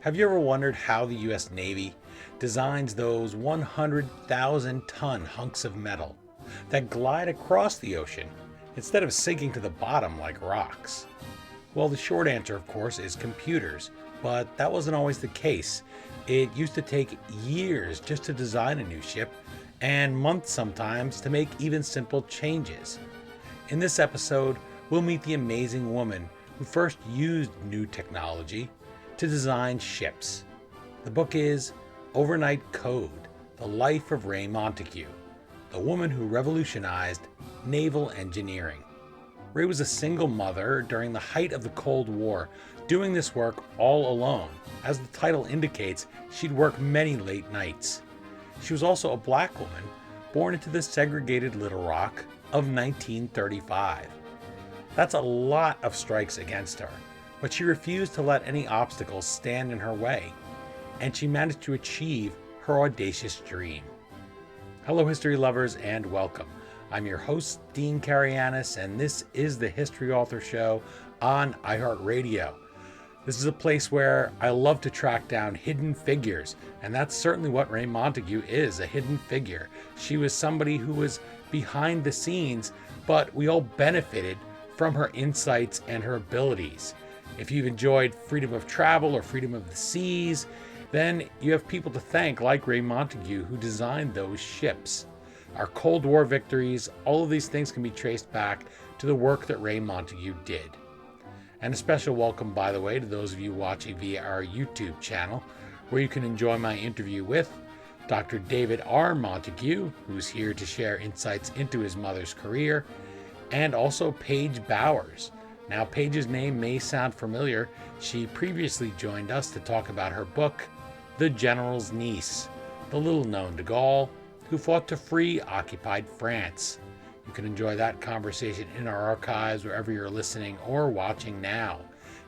Have you ever wondered how the US Navy designs those 100,000-ton hunks of metal that glide across the ocean instead of sinking to the bottom like rocks? Well, the short answer, of course, is computers, but that wasn't always the case. It used to take years just to design a new ship, and months sometimes to make even simple changes. In this episode, we'll meet the amazing woman who first used new technology to design ships. The book is Overnight Code: The Life of Raye Montague, the woman who revolutionized naval engineering. Raye was a single mother during the height of the Cold War, doing this work all alone. As the title indicates, she'd work many late nights. She was also a black woman born into the segregated Little Rock of 1935. That's a lot of strikes against her, but she refused to let any obstacles stand in her way, and she managed to achieve her audacious dream. Hello, history lovers, and welcome. I'm your host, Dean Carianis, and this is the History Author Show on iHeartRadio. This is a place where I love to track down hidden figures, and that's certainly what Raye Montague is, a hidden figure. She was somebody who was behind the scenes, but we all benefited from her insights and her abilities. If you've enjoyed freedom of travel or freedom of the seas, then you have people to thank like Raye Montague, who designed those ships. Our Cold War victories, all of these things can be traced back to the work that Raye Montague did. And a special welcome, by the way, to those of you watching via our YouTube channel, where you can enjoy my interview with Dr. David R. Montague, who's here to share insights into his mother's career, and also Paige Bowers. Now, Paige's name may sound familiar. She previously joined us to talk about her book, The General's Niece, the little-known Gaulle, who fought to free occupied France. You can enjoy that conversation in our archives wherever you're listening or watching now.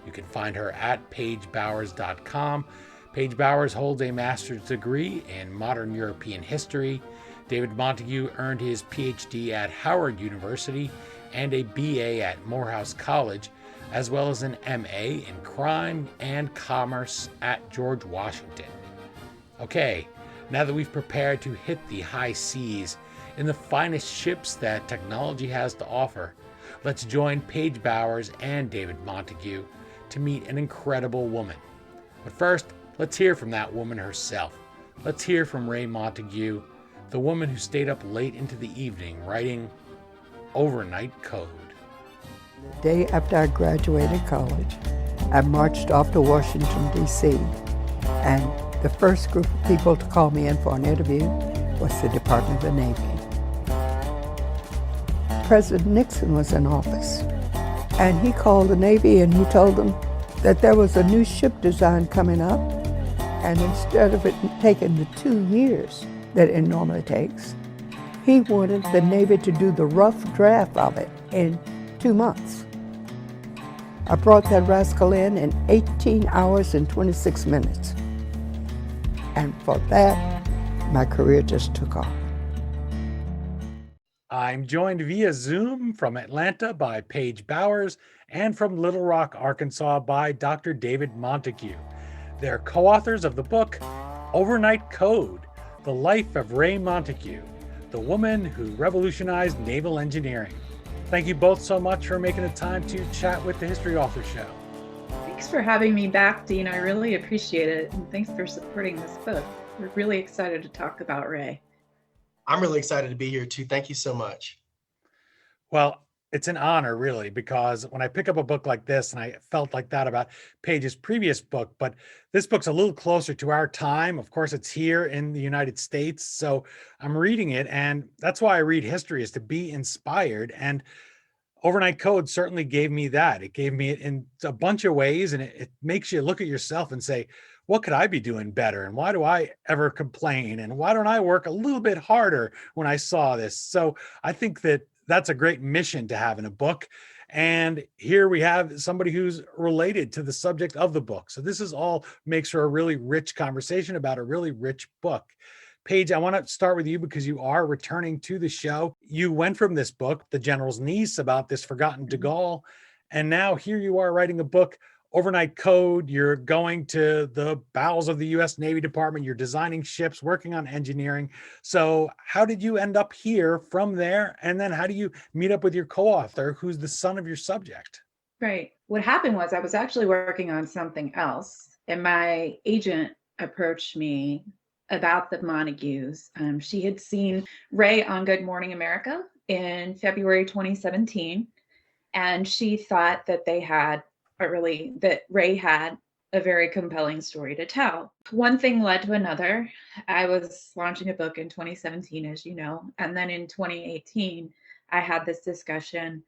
You can find her at paigebowers.com. Paige Bowers holds a master's degree in modern European history. David Montague earned his PhD at Howard University and a BA at Morehouse College, as well as an MA in crime and commerce at George Washington. Okay, now that we've prepared to hit the high seas in the finest ships that technology has to offer, let's join Paige Bowers and David Montague to meet an incredible woman. But first, let's hear from that woman herself. Let's hear from Raye Montague, the woman who stayed up late into the evening writing Overnight Code. The day after I graduated college, I marched off to Washington, D.C., and the first group of people to call me in for an interview was the Department of the Navy. President Nixon was in office, and he called the Navy and he told them that there was a new ship design coming up, and instead of it taking the 2 years that it normally takes, he wanted the Navy to do the rough draft of it in 2 months. I brought that rascal in 18 hours and 26 minutes. And for that, my career just took off. I'm joined via Zoom from Atlanta by Paige Bowers and from Little Rock, Arkansas by Dr. David Montague. They're co-authors of the book Overnight Code: The Life of Raye Montague, the woman who revolutionized naval engineering. Thank you both so much for making the time to chat with the History Author Show. Thanks for having me back, Dean. I really appreciate it. And thanks for supporting this book. We're really excited to talk about Raye. I'm really excited to be here too. Thank you so much. Well, it's an honor, really, because when I pick up a book like this, and I felt like that about Paige's previous book, but this book's a little closer to our time. Of course, it's here in the United States, so I'm reading it, and that's why I read history, is to be inspired. And Overnight Code certainly gave me that. It gave me it in a bunch of ways, and it makes you look at yourself and say, what could I be doing better? And why do I ever complain? And why don't I work a little bit harder when I saw this? So I think that that's a great mission to have in a book. And here we have somebody who's related to the subject of the book. So this is all makes for a really rich conversation about a really rich book. Paige, I want to start with you because you are returning to the show. You went from this book, The General's Niece, about this forgotten de Gaulle, and now here you are writing a book, overnight code, you're going to the bowels of the US Navy Department, you're designing ships, working on engineering. So how did you end up here from there? And then how do you meet up with your co-author, who's the son of your subject? Right. What happened was I was actually working on something else, and my agent approached me about the Montagues. She had seen Ray on Good Morning America in February 2017, and she thought that that Ray had a very compelling story to tell. One thing led to another. I was launching a book in 2017, as you know, and then in 2018, I had this discussion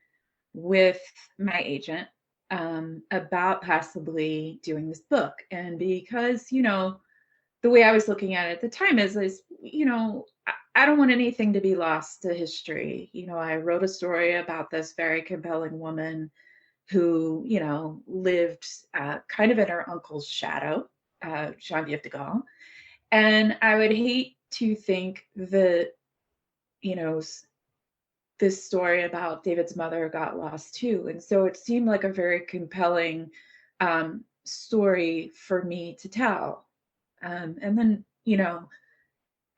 with my agent about possibly doing this book. And because, the way I was looking at it at the time is, I don't want anything to be lost to history. I wrote a story about this very compelling woman who, lived kind of in her uncle's shadow, Geneviève de Gaulle. And I would hate to think that, this story about David's mother got lost too. And so it seemed like a very compelling story for me to tell. And then,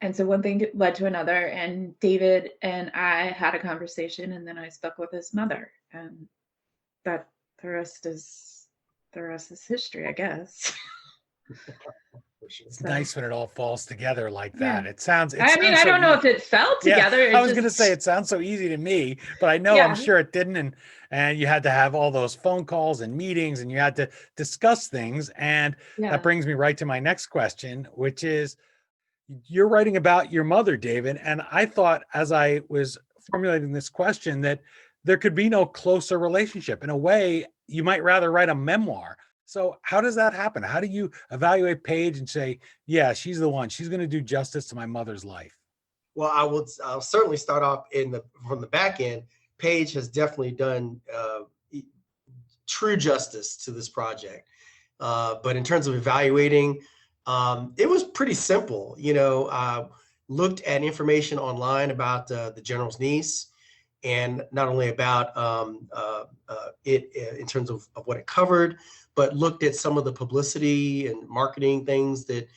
and so one thing led to another, and David and I had a conversation, and then I spoke with his mother, and that the rest is history, I guess. It's nice when it all falls together like that. Yeah. It sounds I don't know if it fell together. Yeah, I was going to say it sounds so easy to me, but I know I'm sure it didn't. And you had to have all those phone calls and meetings, and you had to discuss things. And that brings me right to my next question, which is, you're writing about your mother, David. And I thought, as I was formulating this question, that there could be no closer relationship. In a way, you might rather write a memoir. So how does that happen? How do you evaluate Paige and say, yeah, she's the one, she's going to do justice to my mother's life? Well, I'll certainly start off from the back end. Paige has definitely done true justice to this project. But in terms of evaluating, it was pretty simple. Looked at information online about the general's niece, and not only about it in terms of what it covered, but looked at some of the publicity and marketing things that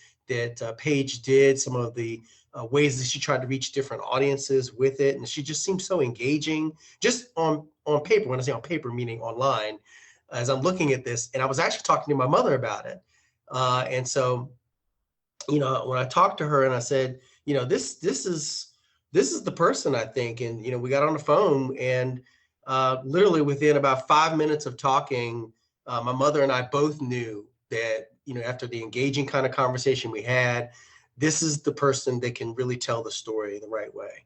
Paige did, some of the ways that she tried to reach different audiences with it. And she just seemed so engaging, just on paper. When I say on paper, meaning online, as I'm looking at this. And I was actually talking to my mother about it. And so, when I talked to her and I said, this is the person, I think. And, we got on the phone, and literally within about 5 minutes of talking, my mother and I both knew that, after the engaging kind of conversation we had, this is the person that can really tell the story the right way.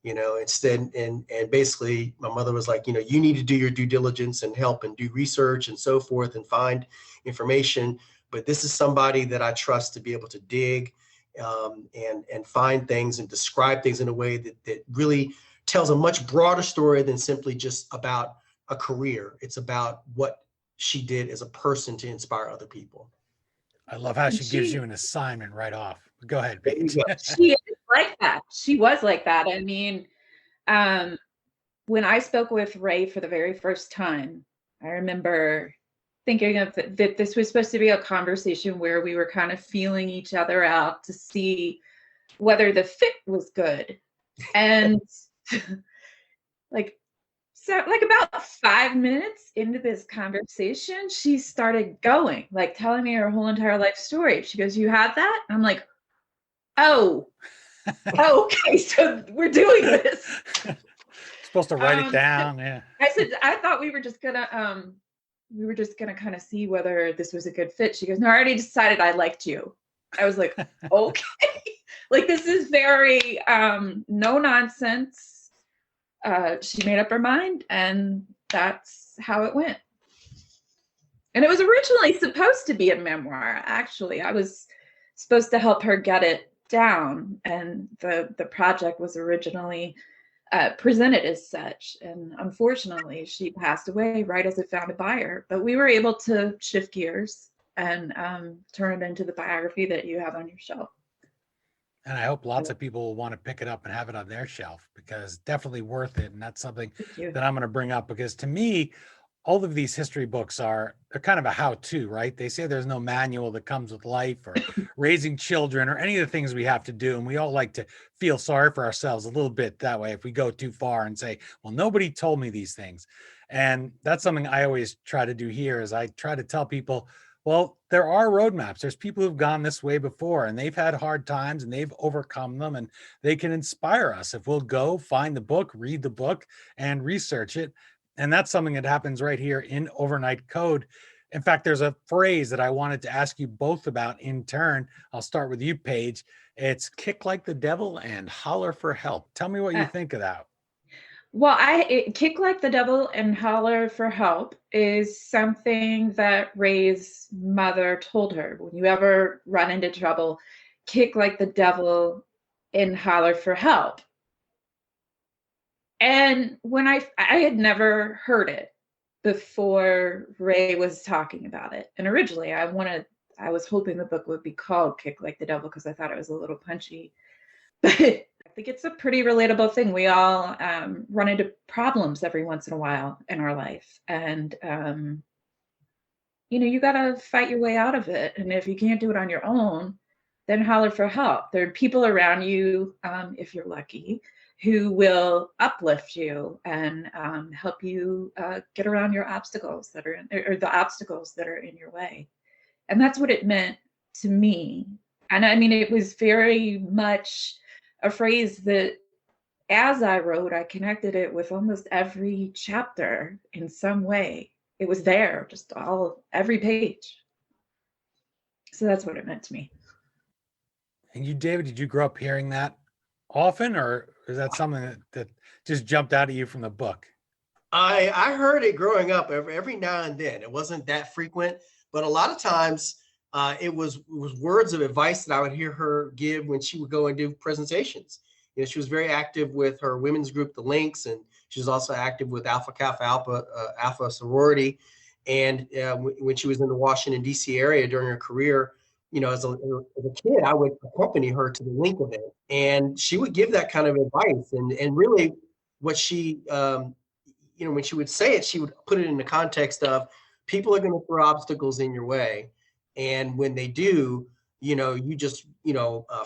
Instead, and basically my mother was like, you need to do your due diligence and help and do research and so forth and find information. But this is somebody that I trust to be able to dig and find things and describe things in a way that really tells a much broader story than simply just about a career. It's about what she did as a person to inspire other people. I love how she gives you an assignment right off. Go ahead, Paige. She is like that. She was like that. I mean, when I spoke with Ray for the very first time, I remember thinking of that this was supposed to be a conversation where we were kind of feeling each other out to see whether the fit was good. And about 5 minutes into this conversation, she started going, telling me her whole entire life story. She goes, "You have that?" I'm like, "Oh, okay, so we're doing this." Supposed to write it down. Yeah. I said, "I thought we were just gonna kind of see whether this was a good fit." She goes, "No, I already decided I liked you." I was like, "Okay." This is very no nonsense. She made up her mind, and that's how it went. And it was originally supposed to be a memoir. Actually, I was supposed to help her get it down, and the project was originally presented as such. And unfortunately, she passed away right as it found a buyer. But we were able to shift gears and turn it into the biography that you have on your shelf. And I hope lots of people will want to pick it up and have it on their shelf, because definitely worth it. And that's something that I'm going to bring up, because to me, all of these history books they're kind of a how-to, right? They say there's no manual that comes with life or raising children or any of the things we have to do. And we all like to feel sorry for ourselves a little bit that way if we go too far and say, well, nobody told me these things. And that's something I always try to do here is I try to tell people, well, there are roadmaps. There's people who've gone this way before and they've had hard times and they've overcome them, and they can inspire us if we'll go find the book, read the book, and research it. And that's something that happens right here in Overnight Code. In fact, there's a phrase that I wanted to ask you both about in turn. I'll start with you, Paige. It's kick like the devil and holler for help. Tell me what you think of that. Well, kick like the devil and holler for help is something that Ray's mother told her. When you ever run into trouble, kick like the devil and holler for help. And when I had never heard it before Ray was talking about it. And originally I was hoping the book would be called Kick Like the Devil because I thought it was a little punchy. But I think it's a pretty relatable thing. We all run into problems every once in a while in our life. And, you got to fight your way out of it. And if you can't do it on your own, then holler for help. There are people around you, if you're lucky, who will uplift you and help you get around your obstacles or the obstacles that are in your way. And that's what it meant to me. And I mean, it was very much a phrase that as I wrote, I connected it with almost every chapter in some way. It was there, just every page. So that's what it meant to me. And you, David, did you grow up hearing that often, or is that something that just jumped out at you from the book? I heard it growing up every now and then. It wasn't that frequent, but a lot of times it was words of advice that I would hear her give when she would go and do presentations. She was very active with her women's group, the Lynx, and she was also active with Alpha Kappa Alpha sorority. And when she was in the Washington, D.C. area during her career, as a kid, I would accompany her to the Link event, and she would give that kind of advice. And really, what she, when she would say it, she would put it in the context of people are going to throw obstacles in your way, and when they do, you just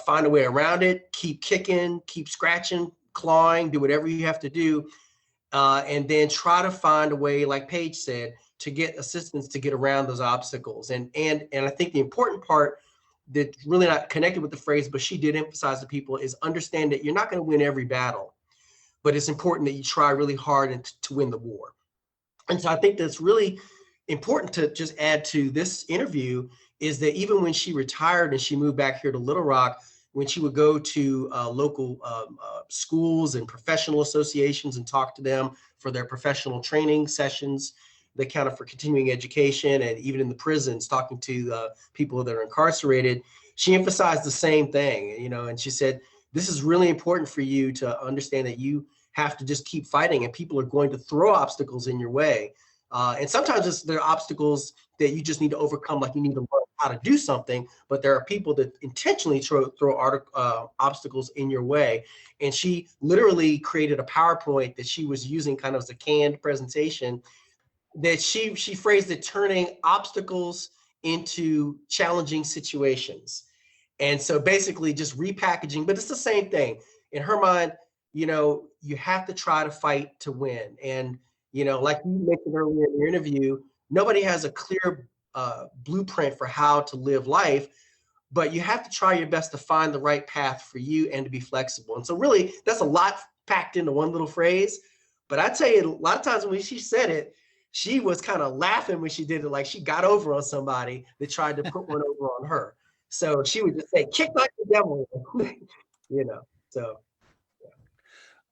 find a way around it, keep kicking, keep scratching, clawing, do whatever you have to do, and then try to find a way, like Paige said, to get assistance to get around those obstacles. And I think the important part that's really not connected with the phrase, but she did emphasize to people, is understand that you're not going to win every battle, but it's important that you try really hard and to win the war. And so I think that's really important to just add to this interview, is that even when she retired and she moved back here to Little Rock, when she would go to local schools and professional associations and talk to them for their professional training sessions, they counted for continuing education, and even in the prisons, talking to people that are incarcerated, she emphasized the same thing, and she said, this is really important for you to understand that you have to just keep fighting, and people are going to throw obstacles in your way. And sometimes there are obstacles that you just need to overcome, like you need to learn how to do something, but there are people that intentionally throw obstacles in your way. And she literally created a PowerPoint that she was using kind of as a canned presentation, that she phrased it, turning obstacles into challenging situations. And so basically just repackaging, but it's the same thing. In her mind, you have to try to fight to win. And, like you mentioned earlier in your interview, nobody has a clear blueprint for how to live life, but you have to try your best to find the right path for you and to be flexible. And so really, that's a lot packed into one little phrase. But I tell you, a lot of times when she said it, she was kind of laughing when she did it, like she got over on somebody that tried to put one over on her. So she would just say, kick like the devil, so. Yeah.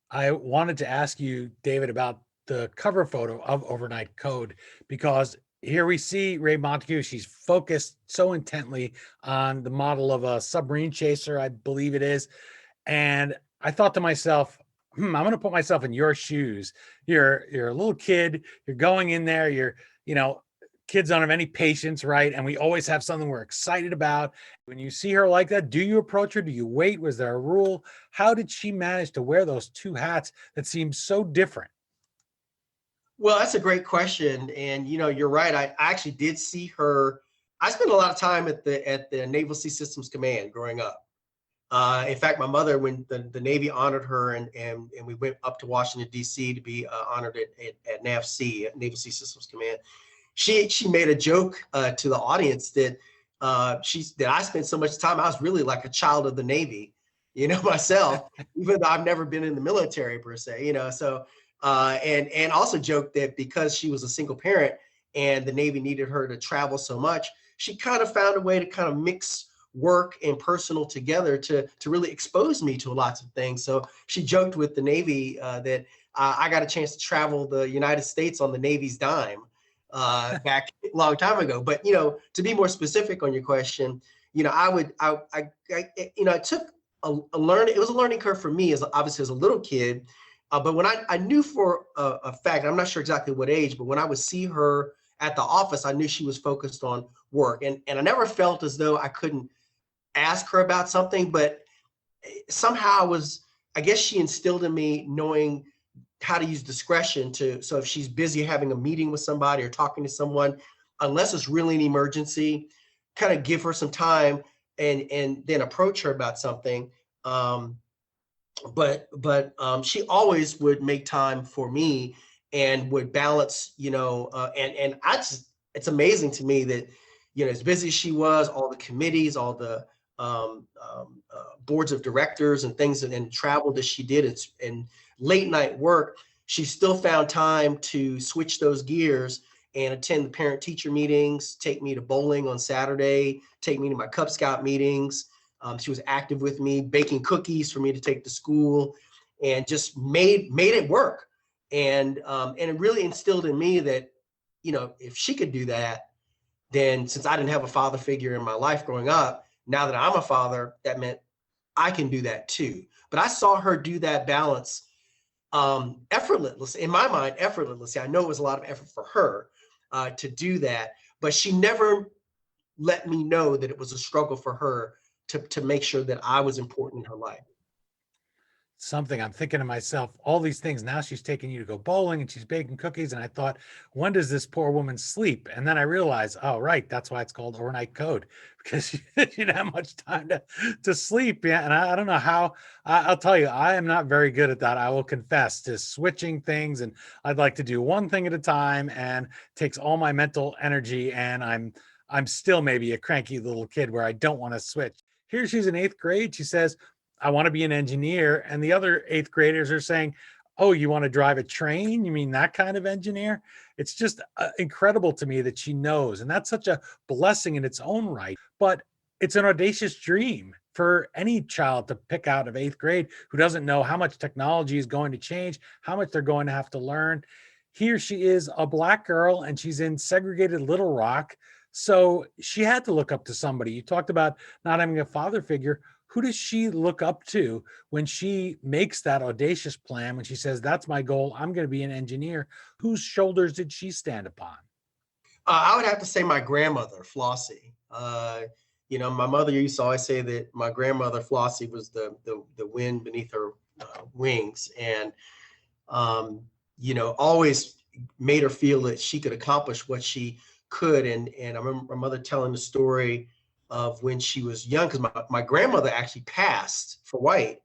I wanted to ask you, David, about the cover photo of Overnight Code, because here we see Raye Montague. She's focused so intently on the model of a submarine chaser, I believe it is. And I thought to myself, I'm going to put myself in your shoes. You're a little kid. You're going in there. Kids don't have any patience, right? And we always have something we're excited about. When you see her like that, do you approach her? Do you wait? Was there a rule? How did she manage to wear those two hats that seem so different? Well, that's a great question. And, you're right. I actually did see her. I spent a lot of time at the Naval Sea Systems Command growing up. In fact, my mother, when the Navy honored her and we went up to Washington, D.C. to be honored at NAVC, at Naval Sea Systems Command, she made a joke to the audience that that I spent so much time, I was really like a child of the Navy, myself, even though I've never been in the military per se, so and also joked that because she was a single parent and the Navy needed her to travel so much, she kind of found a way to kind of mix work and personal together to really expose me to lots of things. So she joked with the Navy that I got a chance to travel the United States on the Navy's dime back a long time ago. But to be more specific on your question, I took a learning. It was a learning curve for me, as obviously as a little kid. But when I knew for a fact, I'm not sure exactly what age, but when I would see her at the office, I knew she was focused on work, and I never felt as though I couldn't ask her about something, but somehow I guess she instilled in me knowing how to use discretion so if she's busy having a meeting with somebody or talking to someone, unless it's really an emergency, kind of give her some time and then approach her about something. But she always would make time for me and would balance, and it's amazing to me that, as busy as she was, all the committees, all the boards of directors and things and travel that she did and late night work, she still found time to switch those gears and attend the parent teacher meetings, take me to bowling on Saturday, take me to my Cub Scout meetings. She was active with me, baking cookies for me to take to school, and just made it work. And it really instilled in me that, if she could do that, then since I didn't have a father figure in my life growing up, now that I'm a father, that meant I can do that too. But I saw her do that balance effortlessly, in my mind, effortlessly. I know it was a lot of effort for her to do that, but she never let me know that it was a struggle for her to make sure that I was important in her life. Something I'm thinking to myself, all these things. Now she's taking you to go bowling and she's baking cookies. And I thought, when does this poor woman sleep? And then I realized, oh, right, that's why it's called overnight code, because she didn't have much time to sleep. Yeah. And I don't know how. I'll tell you, I am not very good at that. I will confess to switching things. And I'd like to do one thing at a time, and it takes all my mental energy. And I'm still maybe a cranky little kid where I don't want to switch. Here she's in 8th grade. She says, I want to be an engineer. And the other 8th graders are saying, oh, you want to drive a train? You mean that kind of engineer? It's just incredible to me that she knows. And that's such a blessing in its own right. But it's an audacious dream for any child to pick out of 8th grade who doesn't know how much technology is going to change, how much they're going to have to learn. Here she is, a Black girl, and she's in segregated Little Rock. So she had to look up to somebody. You talked about not having a father figure. Who does she look up to when she makes that audacious plan, when she says, that's my goal, I'm going to be an engineer? Whose shoulders did she stand upon? I would have to say my grandmother, Flossie. My mother used to always say that my grandmother, Flossie, was the wind beneath her wings, and, always made her feel that she could accomplish what she could. And I remember my mother telling the story of when she was young, because my grandmother actually passed for white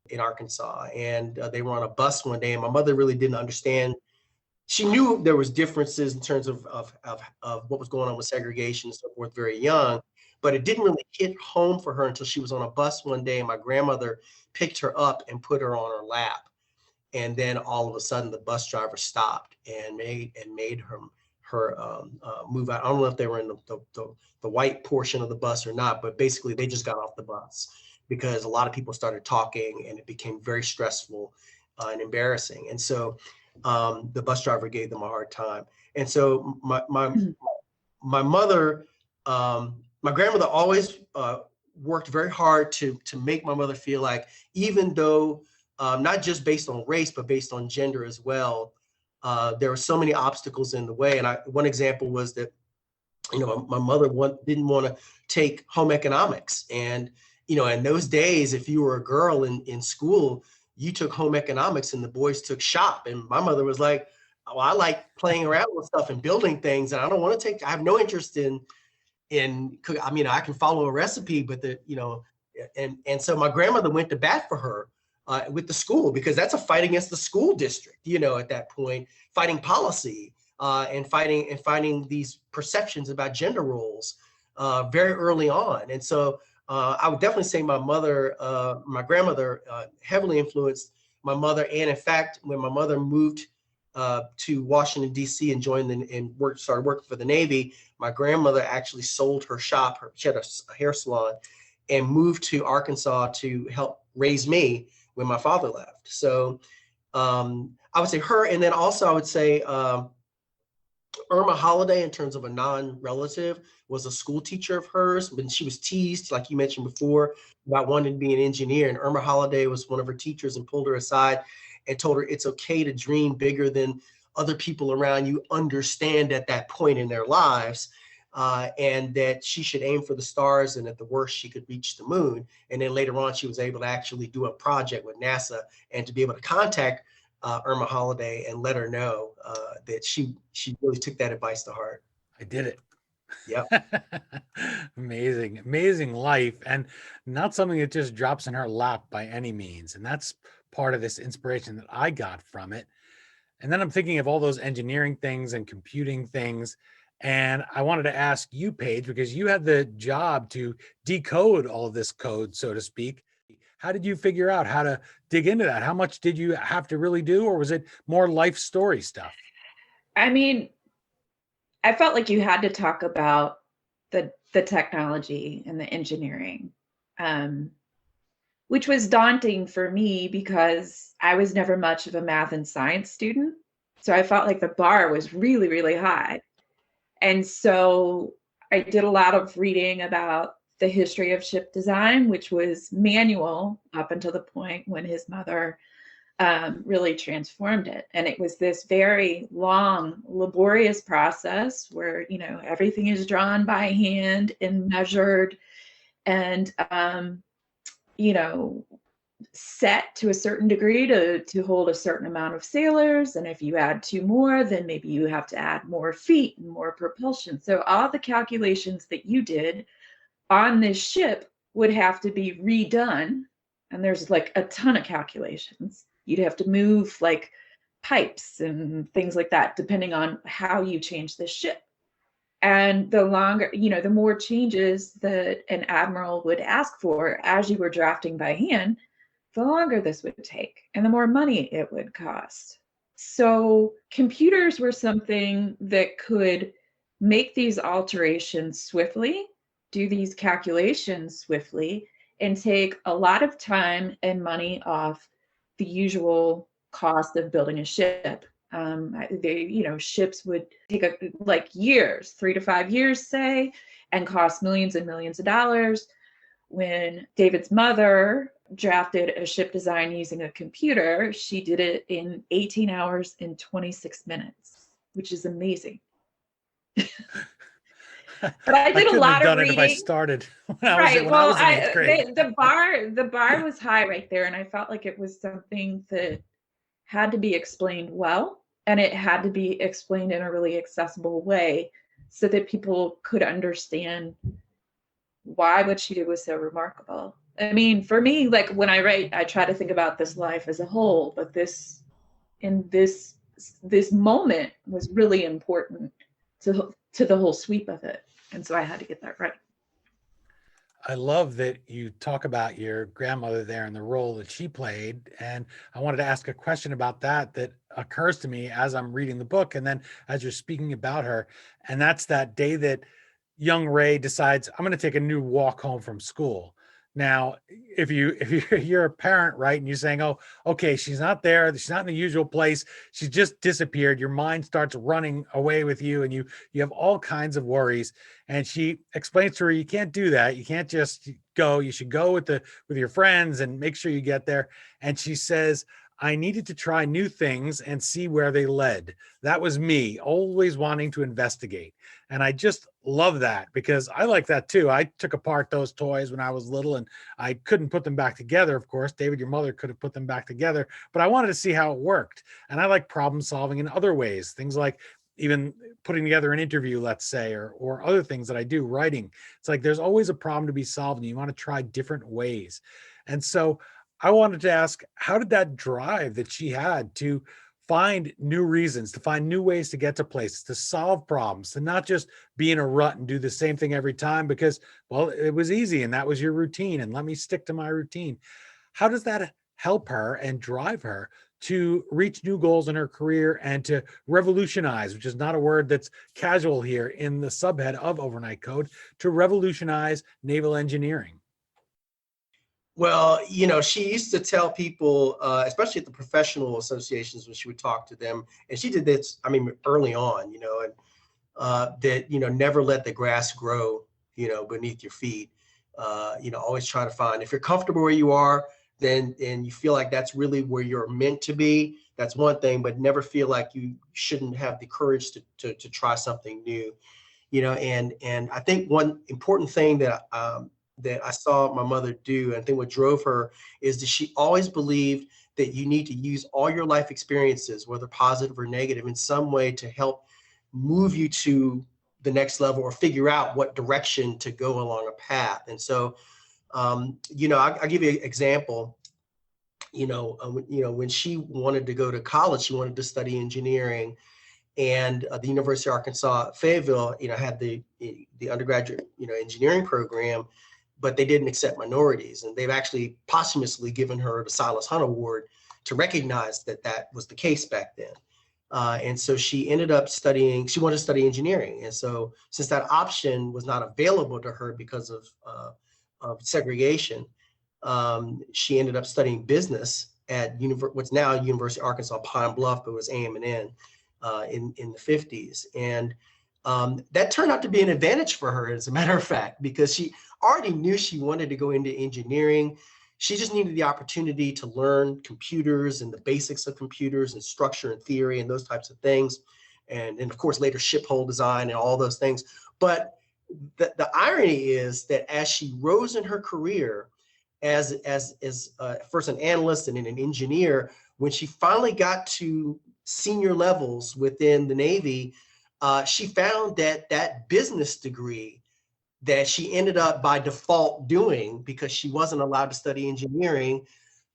in Arkansas, and they were on a bus one day, and my mother really didn't understand. She knew there was differences in terms of what was going on with segregation and so forth very young, but it didn't really hit home for her until she was on a bus one day, and my grandmother picked her up and put her on her lap. And then all of a sudden the bus driver stopped and made her move out. I don't know if they were in the white portion of the bus or not, but basically they just got off the bus because a lot of people started talking and it became very stressful and embarrassing. And so the bus driver gave them a hard time. And so my mother, my grandmother always worked very hard to make my mother feel like, even though not just based on race, but based on gender as well, there were so many obstacles in the way. And one example was that, my mother didn't want to take home economics. And, in those days, if you were a girl in school, you took home economics and the boys took shop. And my mother was like, well, I like playing around with stuff and building things, and I don't want to I have no interest in cook. I mean, I can follow a recipe, but and so my grandmother went to bat for her with the school, because that's a fight against the school district, at that point, fighting policy and fighting these perceptions about gender roles very early on. And so I would definitely say my grandmother heavily influenced my mother. And in fact, when my mother moved to Washington, D.C. and started working for the Navy, my grandmother actually sold her shop. She had a hair salon, and moved to Arkansas to help raise me when my father left. So I would say her. And then also I would say Irma Holiday, in terms of a non-relative, was a school teacher of hers. When she was teased, like you mentioned before, about wanting to be an engineer, and Irma Holiday was one of her teachers and pulled her aside and told her it's okay to dream bigger than other people around you understand at that point in their lives, and that she should aim for the stars, and at the worst she could reach the moon. And then later on, she was able to actually do a project with NASA, and to be able to contact Irma Holiday and let her know that she really took that advice to heart. I did it. Yep. Amazing life, and not something that just drops in her lap by any means. And that's part of this inspiration that I got from it. And then I'm thinking of all those engineering things and computing things. And I wanted to ask you, Paige, because you had the job to decode all of this code, so to speak. How did you figure out how to dig into that? How much did you have to really do, or was it more life story stuff? I mean, I felt like you had to talk about the technology and the engineering, which was daunting for me because I was never much of a math and science student. So I felt like the bar was really, really high. And so I did a lot of reading about the history of ship design, which was manual up until the point when his mother really transformed it. And it was this very long, laborious process where, everything is drawn by hand and measured and, set to a certain degree to hold a certain amount of sailors. And if you add 2 more, then maybe you have to add more feet and more propulsion. So all the calculations that you did on this ship would have to be redone. And there's like a ton of calculations. You'd have to move like pipes and things like that, depending on how you change the ship. And the longer, the more changes that an admiral would ask for as you were drafting by hand, the longer this would take and the more money it would cost. So computers were something that could make these alterations swiftly, do these calculations swiftly, and take a lot of time and money off the usual cost of building a ship. Ships would take years, 3 to 5 years, say, and cost millions and millions of dollars. When David's mother drafted a ship design using a computer, she did it in 18 hours and 26 minutes, which is amazing. But I did a lot of reading. If I started when I was in 8th grade. The bar was high right there, and I felt like it was something that had to be explained well, and it had to be explained in a really accessible way so that people could understand why what she did was so remarkable. I mean, for me, like when I write, I try to think about this life as a whole, but this moment was really important to the whole sweep of it. And so I had to get that right. I love that you talk about your grandmother there and the role that she played. And I wanted to ask a question about that occurs to me as I'm reading the book and then as you're speaking about her. And that's that day that young Raye decides, I'm going to take a new walk home from school. Now, if you're a parent, right, and you're saying, oh, okay, she's not there, she's not in the usual place, she's just disappeared, your mind starts running away with you, and you have all kinds of worries. And she explains to her, you can't do that, you can't just go, you should go with your friends and make sure you get there. And she says, I needed to try new things and see where they led. That was me, always wanting to investigate. And I just love that because I like that too. I took apart those toys when I was little and I couldn't put them back together. Of course, David, your mother could have put them back together, but I wanted to see how it worked. And I like problem solving in other ways, things like even putting together an interview, let's say, or other things that I do, writing. It's like there's always a problem to be solved and you want to try different ways. And so I wanted to ask, how did that drive that she had to find new reasons, to find new ways to get to places, to solve problems, to not just be in a rut and do the same thing every time because, well, it was easy and that was your routine and let me stick to my routine. How does that help her and drive her to reach new goals in her career and to revolutionize, which is not a word that's casual here in the subhead of Overnight Code, to revolutionize naval engineering? Well, she used to tell people, especially at the professional associations when she would talk to them, and she did this, I mean, early on, and that, never let the grass grow, beneath your feet. Always try to find, if you're comfortable where you are, then, and you feel like that's really where you're meant to be, that's one thing, but never feel like you shouldn't have the courage to try something new, and I think one important thing that I saw my mother do, and I think what drove her is that she always believed that you need to use all your life experiences, whether positive or negative, in some way to help move you to the next level or figure out what direction to go along a path. And so, I'll give you an example. When she wanted to go to college, she wanted to study engineering, and the University of Arkansas Fayetteville, had the undergraduate, engineering program, but they didn't accept minorities. And they've actually posthumously given her the Silas Hunt Award to recognize that that was the case back then. And so she ended up studying, she wanted to study engineering. And so since that option was not available to her because of segregation, she ended up studying business at what's now University of Arkansas Pine Bluff, but was AM&N in the 50s. And that turned out to be an advantage for her, as a matter of fact, because she already knew she wanted to go into engineering. She just needed the opportunity to learn computers and the basics of computers and structure and theory and those types of things. And of course, later ship hull design and all those things. But the irony is that as she rose in her career as first an analyst and then an engineer, when she finally got to senior levels within the Navy, she found that that business degree that she ended up by default doing because she wasn't allowed to study engineering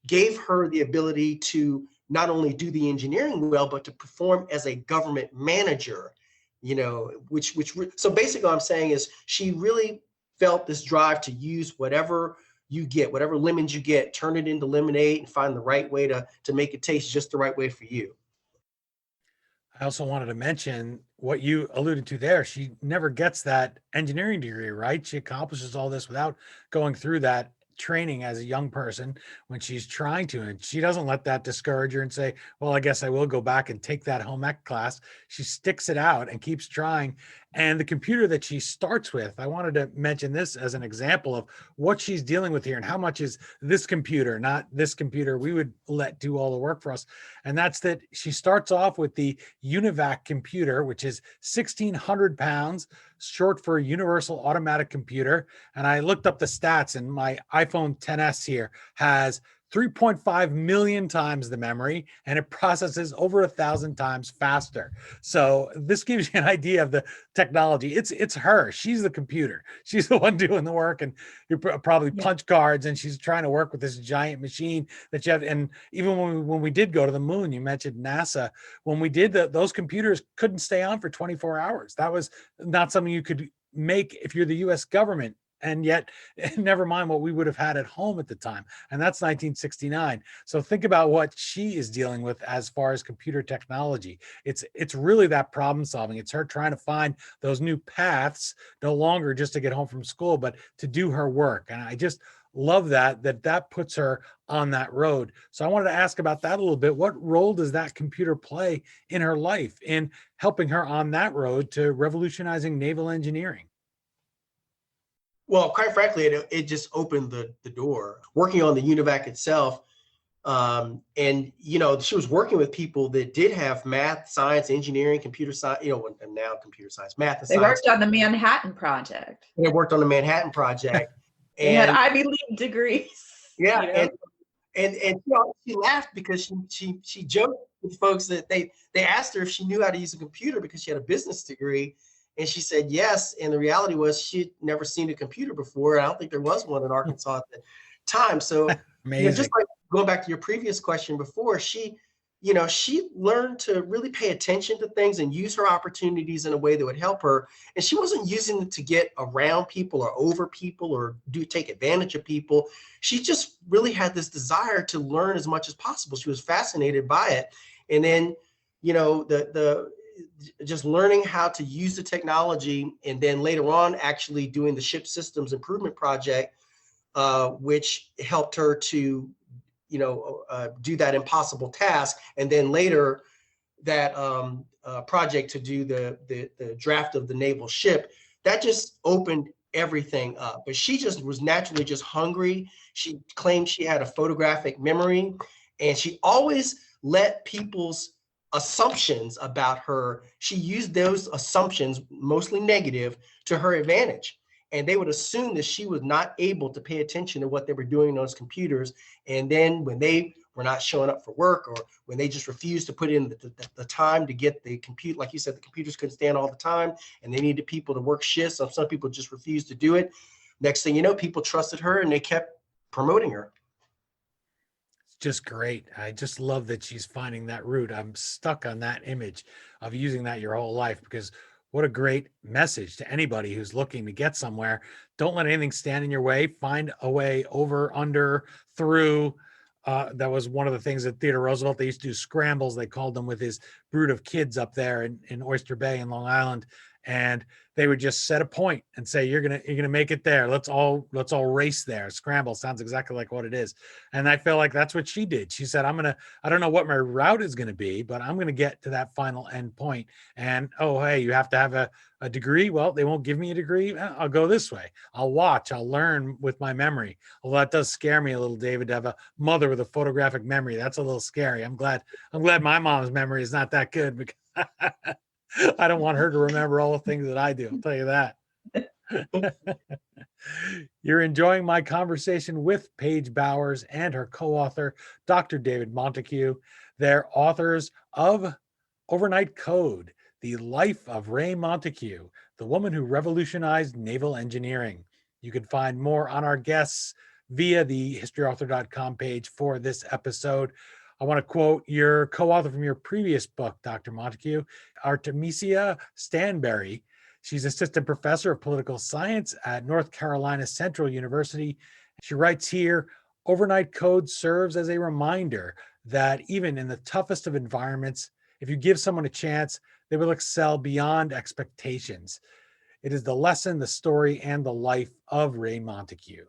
gave her the ability to not only do the engineering well, but to perform as a government manager, so basically what I'm saying is she really felt this drive to use whatever you get, whatever lemons you get, turn it into lemonade and find the right way to make it taste just the right way for you. I also wanted to mention what you alluded to there. She never gets that engineering degree, right? She accomplishes all this without going through that training as a young person when she's trying to. And she doesn't let that discourage her and say, well, I guess I will go back and take that home ec class. She sticks it out and keeps trying. And the computer that she starts with, I wanted to mention this as an example of what she's dealing with here and how much is this computer, not this computer we would let do all the work for us. And that's that she starts off with the UNIVAC computer, which is 1,600 pounds, short for Universal Automatic Computer. And I looked up the stats, and my iPhone XS here has 3.5 million times the memory, and it processes over 1,000 times faster. So this gives you an idea of the technology. It's her. She's the computer. She's the one doing the work, and you probably punch cards, and she's trying to work with this giant machine that you have. And even when we did go to the moon, you mentioned NASA. When we did those computers couldn't stay on for 24 hours. That was not something you could make if you're the U.S. government. And yet, never mind what we would have had at home at the time. And that's 1969. So think about what she is dealing with as far as computer technology. It's really that problem solving. It's her trying to find those new paths, no longer just to get home from school, but to do her work. And I just love that puts her on that road. So I wanted to ask about that a little bit. What role does that computer play in her life in helping her on that road to revolutionizing naval engineering? Well, quite frankly, it just opened the door. Working on the UNIVAC itself, And, she was working with people that did have math, science, engineering, computer science, and now computer science, math and They science. worked on the Manhattan Project. They worked on the Manhattan Project. They had Ivy League degrees. Yeah. And she laughed because she joked with folks that they asked her if she knew how to use a computer because she had a business degree. And she said yes. And the reality was she'd never seen a computer before. I don't think there was one in Arkansas at the time. So just like going back to your previous question before, she learned to really pay attention to things and use her opportunities in a way that would help her. And she wasn't using it to get around people or over people or take advantage of people. She just really had this desire to learn as much as possible. She was fascinated by it. And then, the just learning how to use the technology, and then later on actually doing the ship systems improvement project, which helped her to do that impossible task. And then later that project to do the draft of the naval ship, that just opened everything up. But she just was naturally just hungry. She claimed she had a photographic memory, and she always let people's assumptions about her, she used those assumptions, mostly negative, to her advantage. And they would assume that she was not able to pay attention to what they were doing on those computers. And then when they were not showing up for work, or when they just refused to put in the time to get the compute, like you said, the computers couldn't stand all the time, and they needed people to work shifts. So some people just refused to do it. Next thing you know, people trusted her and they kept promoting her. Just great. I just love that she's finding that route. I'm stuck on that image of using that your whole life, because what a great message to anybody who's looking to get somewhere. Don't let anything stand in your way. Find a way over, under, through. That was one of the things that Theodore Roosevelt, they used to do scrambles. They called them with his brood of kids up there in Oyster Bay in Long Island. And they would just set a point and say, you're gonna make it there. Let's all race there. Scramble sounds exactly like what it is. And I feel like that's what she did. She said, I don't know what my route is going to be, but I'm going to get to that final end point. And, oh, hey, you have to have a degree. Well, they won't give me a degree. I'll go this way. I'll watch, I'll learn with my memory. Although that does scare me a little, David, to have a mother with a photographic memory. That's a little scary. I'm glad my mom's memory is not that good, because I don't want her to remember all the things that I do. I'll tell you that. You're enjoying my conversation with Paige Bowers and her co-author, Dr. David Montague. They're authors of Overnight Code, The Life of Raye Montague, the woman who revolutionized naval engineering. You can find more on our guests via the historyauthor.com page for this episode. I want to quote your co-author from your previous book, Dr. Montague, Artemisia Stanberry. She's assistant professor of political science at North Carolina Central University. She writes here, Overnight Code serves as a reminder that even in the toughest of environments, if you give someone a chance, they will excel beyond expectations. It is the lesson, the story, and the life of Raye Montague.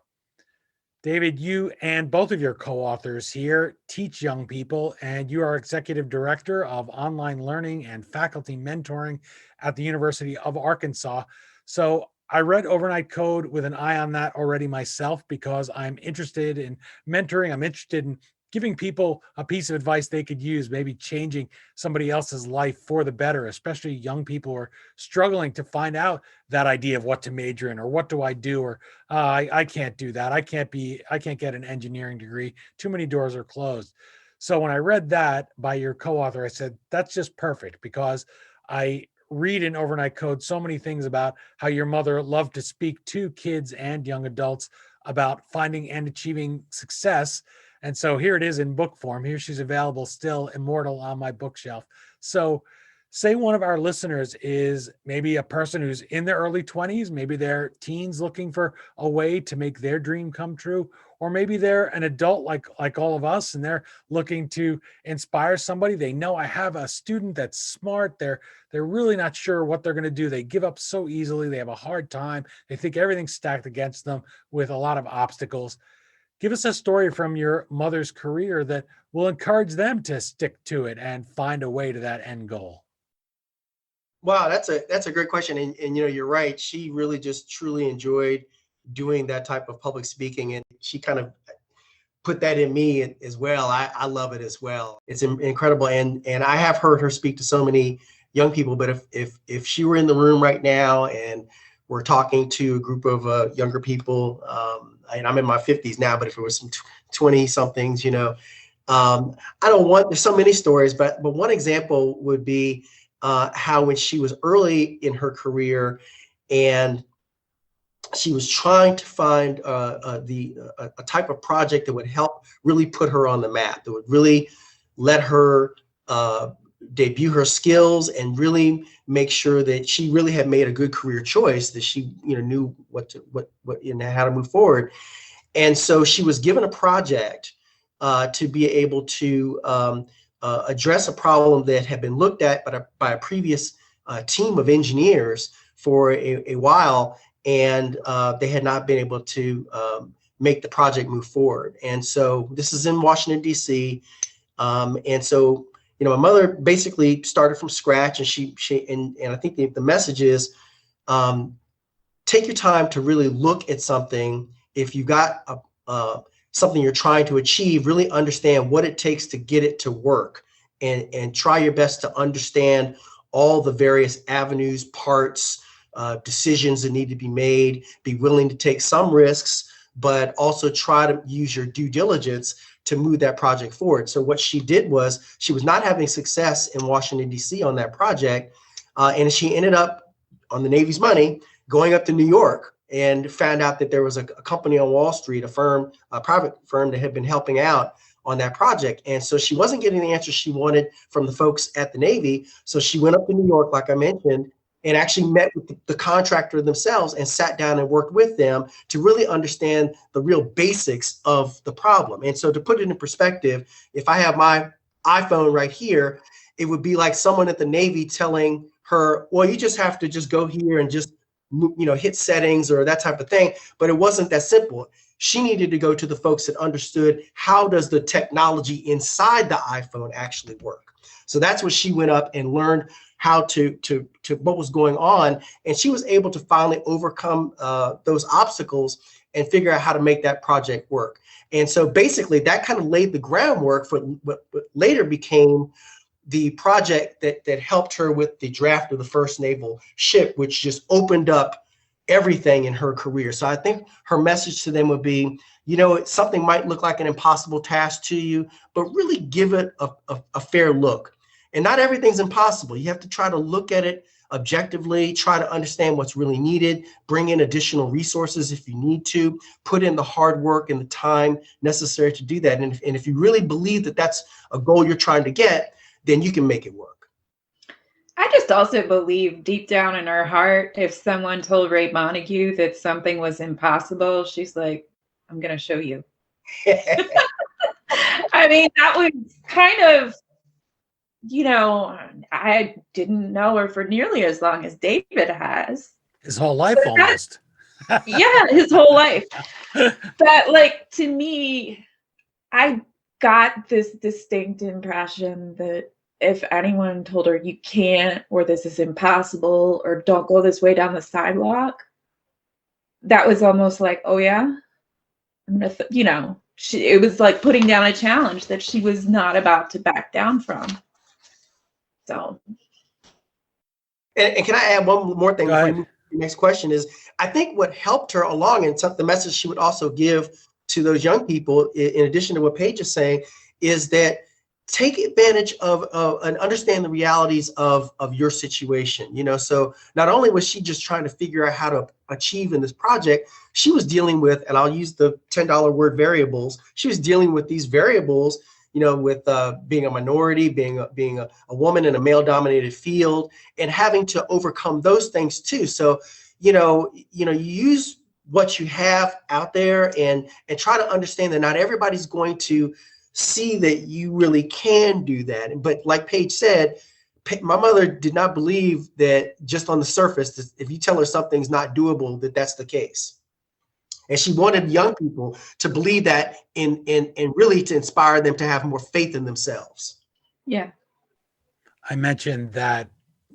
David, you and both of your co-authors here teach young people, and you are executive director of online learning and faculty mentoring at the University of Arkansas. So I read Overnight Code with an eye on that already myself, because I'm interested in mentoring. I'm interested in giving people a piece of advice they could use, maybe changing somebody else's life for the better, especially young people who are struggling to find out that idea of what to major in, or what do I do, or I can't do that. I can't get an engineering degree. Too many doors are closed. So when I read that by your co-author, I said, that's just perfect, because I read in Overnight Code so many things about how your mother loved to speak to kids and young adults about finding and achieving success. And so here it is in book form. Here she's available, still immortal on my bookshelf. So say one of our listeners is maybe a person who's in their early 20s, maybe they're teens looking for a way to make their dream come true, or maybe they're an adult like all of us, and they're looking to inspire somebody. They know, I have a student that's smart. They're really not sure what they're going to do. They give up so easily. They have a hard time. They think everything's stacked against them with a lot of obstacles. Give us a story from your mother's career that will encourage them to stick to it and find a way to that end goal. Wow, that's a great question. And you're right. She really just truly enjoyed doing that type of public speaking. And she kind of put that in me as well. I love it as well. It's incredible. And I have heard her speak to so many young people, but if she were in the room right now and we're talking to a group of younger people, and I'm in my 50s now, but if it was some 20 somethings, I don't want, there's so many stories, but one example would be how when she was early in her career and she was trying to find a type of project that would help really put her on the map, that would really let her debut her skills and really make sure that she really had made a good career choice, that she knew what how to move forward. And so she was given a project to be able to address a problem that had been looked at by a previous team of engineers for a while, and they had not been able to make the project move forward. And so this is in Washington, D.C. And so, my mother basically started from scratch, and she I think the message is, take your time to really look at something. If you got something you're trying to achieve, really understand what it takes to get it to work, and try your best to understand all the various avenues, parts, decisions that need to be made. Be willing to take some risks, but also try to use your due diligence to move that project forward. So what she did was, she was not having success in Washington, D.C. on that project, and she ended up, on the Navy's money, going up to New York, and found out that there was a company on Wall Street, a private firm that had been helping out on that project. And so she wasn't getting the answers she wanted from the folks at the Navy. So she went up to New York, like I mentioned, and actually met with the contractor themselves and sat down and worked with them to really understand the real basics of the problem. And so, to put it in perspective, if I have my iPhone right here, it would be like someone at the Navy telling her, well, you just have to just go here and just, hit settings or that type of thing. But it wasn't that simple. She needed to go to the folks that understood, how does the technology inside the iPhone actually work? So that's what she went up and learned how to what was going on. And she was able to finally overcome those obstacles and figure out how to make that project work. And so basically that kind of laid the groundwork for what later became the project that helped her with the draft of the first naval ship, which just opened up everything in her career. So I think her message to them would be, something might look like an impossible task to you, but really give it a fair look. And not everything's impossible. You have to try to look at it objectively, try to understand what's really needed, bring in additional resources if you need to, put in the hard work and the time necessary to do that. And if you really believe that that's a goal you're trying to get, then you can make it work. I just also believe deep down in her heart, if someone told Raye Montague that something was impossible, she's like, I'm going to show you. I mean, that was kind of, I didn't know her for nearly as long as David has. His whole life almost. Yeah, his whole life. But to me, I got this distinct impression that if anyone told her you can't, or this is impossible, or don't go this way down the sidewalk, that was almost like, oh yeah, I'm gonna, it was like putting down a challenge that she was not about to back down from. So, and can I add one more thing? Go ahead. The next question is, I think what helped her along, and the message she would also give to those young people, in addition to what Paige is saying, is that take advantage of and understand the realities of your situation. So not only was she just trying to figure out how to achieve in this project, she was dealing with, and I'll use the $10 word, variables. She was dealing with these variables, with being a minority, being a woman in a male-dominated field, and having to overcome those things too. So, you use what you have out there and try to understand that not everybody's going to see that you really can do that. But like Paige said, my mother did not believe that just on the surface, if you tell her something's not doable, that's the case. And she wanted young people to believe that and really to inspire them to have more faith in themselves. Yeah. I mentioned that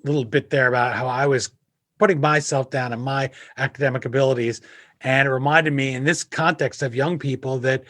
little bit there about how I was putting myself down and my academic abilities. And it reminded me in this context of young people that,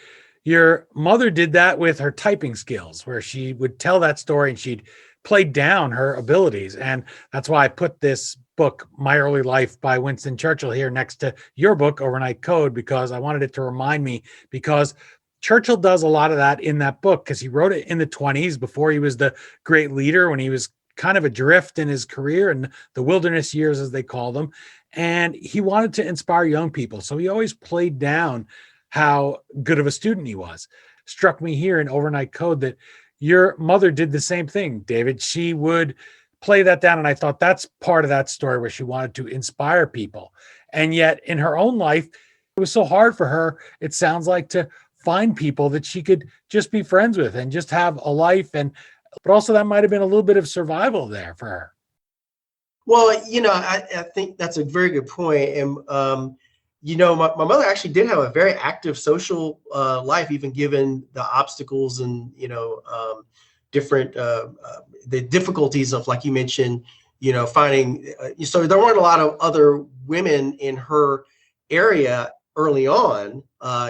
Your mother did that with her typing skills, where she would tell that story and she'd play down her abilities. And that's why I put this book, My Early Life by Winston Churchill, here next to your book, Overnight Code, because I wanted it to remind me, because Churchill does a lot of that in that book, because he wrote it in the 20s before he was the great leader, when he was kind of adrift in his career and the wilderness years, as they call them. And he wanted to inspire young people. So he always played down how good of a student he was. Struck me here in Overnight Code that your mother did the same thing, David. She would play that down. And I thought that's part of that story, where she wanted to inspire people. And yet in her own life, it was so hard for her, it sounds like, to find people that she could just be friends with and just have a life. But also that might have been a little bit of survival there for her. Well, I think that's a very good point. And, my mother actually did have a very active social life, even given the obstacles and, different, the difficulties of, like you mentioned, finding, so there weren't a lot of other women in her area early on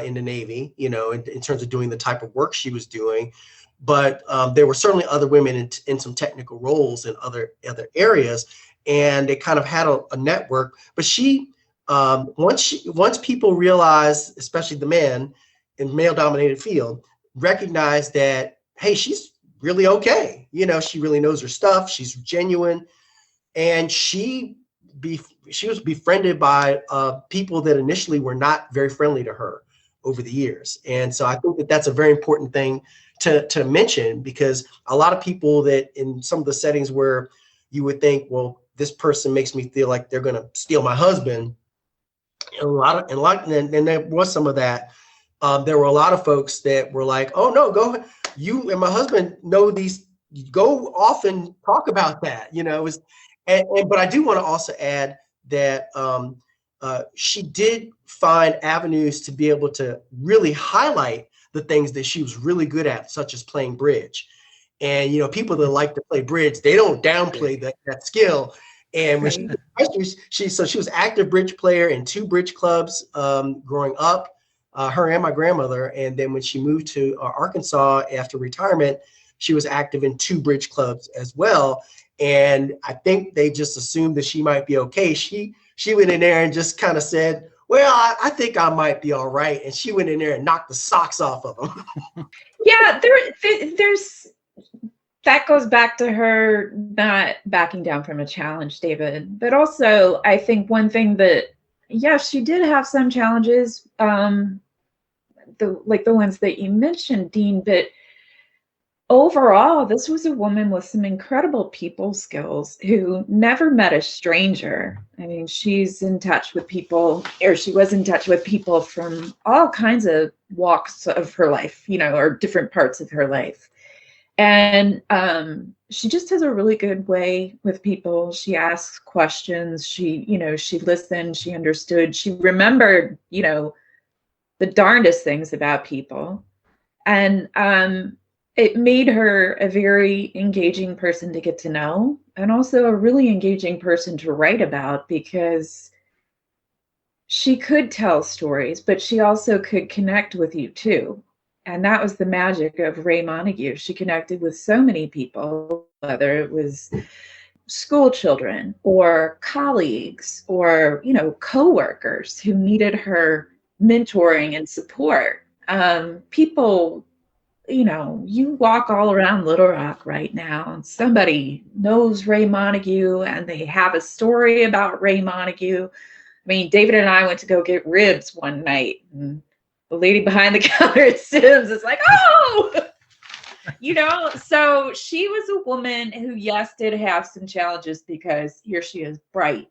in the Navy, in terms of doing the type of work she was doing. But there were certainly other women in some technical roles in other areas, and they kind of had a network. But she, once people realized, especially the men in male-dominated field, recognized that, hey, she's really okay. She really knows her stuff. She's genuine, and she was befriended by people that initially were not very friendly to her over the years. And so I think that that's a very important thing to mention, because a lot of people that in some of the settings where you would think, well, this person makes me feel like they're going to steal my husband. And there was some of that. There were a lot of folks that were like, oh no, go, you and my husband know these, go off and talk about that. But I do want to also add that she did find avenues to be able to really highlight the things that she was really good at, such as playing bridge. And, people that like to play bridge, they don't downplay that skill. And when she was active bridge player in 2 bridge clubs growing up, her and my grandmother. And then when she moved to Arkansas after retirement, she was active in 2 bridge clubs as well. And I think they just assumed that she might be okay. She went in there and just kind of said, well, I think I might be all right. And she went in there and knocked the socks off of them. Yeah, there's that goes back to her not backing down from a challenge, David. But also, I think one thing that, she did have some challenges, the ones that you mentioned, Dean, but overall, this was a woman with some incredible people skills who never met a stranger. I mean, she's in touch with people, or she was in touch with people from all kinds of walks of her life, or different parts of her life. And she just has a really good way with people. She asks questions. She listened, she understood, she remembered, the darndest things about people. And it made her a very engaging person to get to know, and also a really engaging person to write about, because she could tell stories, but she also could connect with you too. And that was the magic of Raye Montague. She connected with so many people, whether it was school children or colleagues or, coworkers who needed her mentoring and support. People, you walk all around Little Rock right now and somebody knows Raye Montague and they have a story about Raye Montague. I mean, David and I went to go get ribs one night, and the lady behind the counter at Sims is like, oh, so she was a woman who, yes, did have some challenges, because here she is, bright,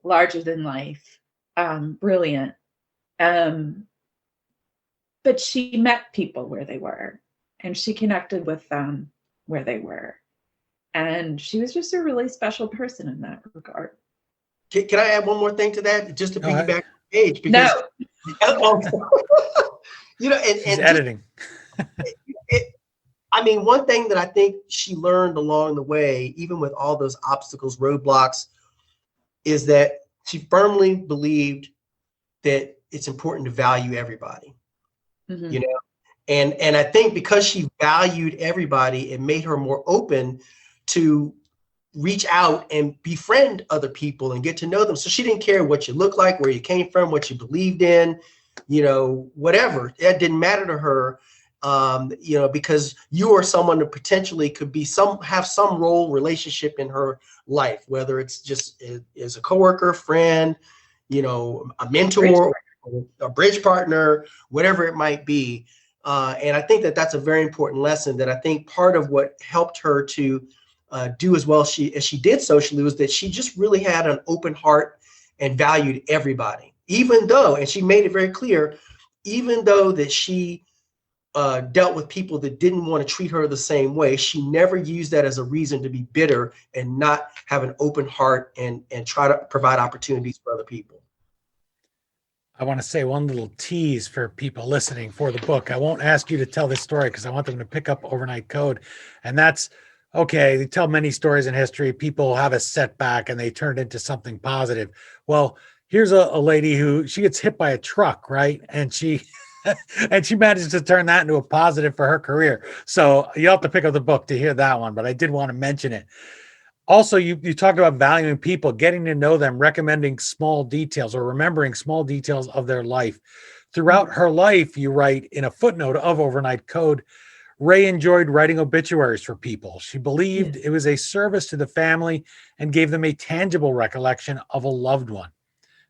larger than life, brilliant. But she met people where they were, and she connected with them where they were. And she was just a really special person in that regard. Can I add one more thing to that, just to piggyback on Paige? Because, She's editing. One thing that I think she learned along the way, even with all those obstacles, roadblocks, is that she firmly believed that it's important to value everybody. Mm-hmm. And I think because she valued everybody, it made her more open to reach out and befriend other people and get to know them. So she didn't care what you looked like, where you came from, what you believed in, whatever. That didn't matter to her, because you are someone that potentially could be have some role relationship in her life, whether it's just as a coworker, friend, a mentor, a bridge partner, whatever it might be. And I think that that's a very important lesson, that I think part of what helped her to do as well as she did socially was that she just really had an open heart and valued everybody, even though, and she made it very clear, even though that she dealt with people that didn't want to treat her the same way, she never used that as a reason to be bitter and not have an open heart and try to provide opportunities for other people. I want to say one little tease for people listening for the book. I won't ask you to tell this story because I want them to pick up Overnight Code. And that's okay. They tell many stories in history. People have a setback and they turn it into something positive. Well, here's a lady who she gets hit by a truck, right? And she and she manages to turn that into a positive for her career. So you'll have to pick up the book to hear that one, but I did want to mention it. Also, you talked about valuing people, getting to know them, recommending small details or remembering small details of their life. Throughout her life, you write in a footnote of Overnight Code, Raye enjoyed writing obituaries for people. She believed it was a service to the family and gave them a tangible recollection of a loved one.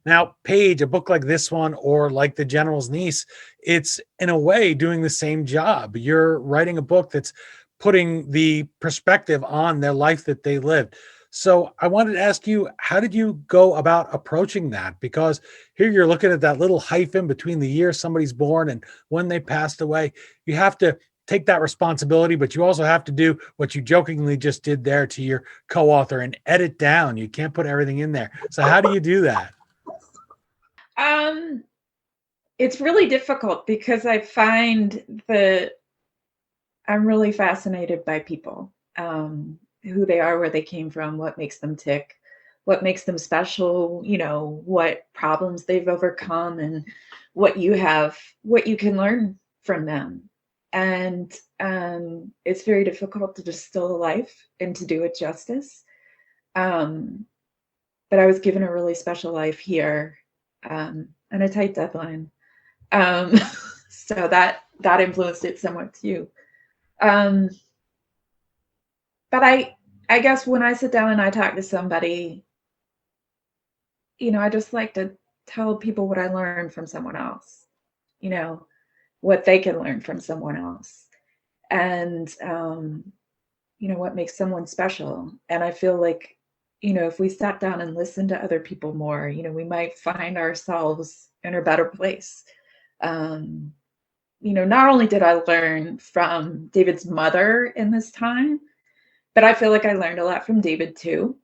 Now, Paige, a book like this one, or like The General's Niece, it's in a way doing the same job. You're writing a book that's putting the perspective on their life that they lived. So I wanted to ask you, how did you go about approaching that? Because here you're looking at that little hyphen between the year somebody's born and when they passed away. You have to take that responsibility, but you also have to do what you jokingly just did there to your co-author and edit down. You can't put everything in there. So how do you do that? It's really difficult because I find that I'm really fascinated by people, who they are, where they came from, what makes them tick, what makes them special, what problems they've overcome and what you can learn from them. And it's very difficult to distill a life and to do it justice. But I was given a really special life here, and a tight deadline. So that influenced it somewhat too. But I guess when I sit down and I talk to somebody, I just like to tell people what I learned from someone else, what they can learn from someone else, and what makes someone special. And I feel like, if we sat down and listened to other people more, we might find ourselves in a better place. Not only did I learn from David's mother in this time, but I feel like I learned a lot from David too.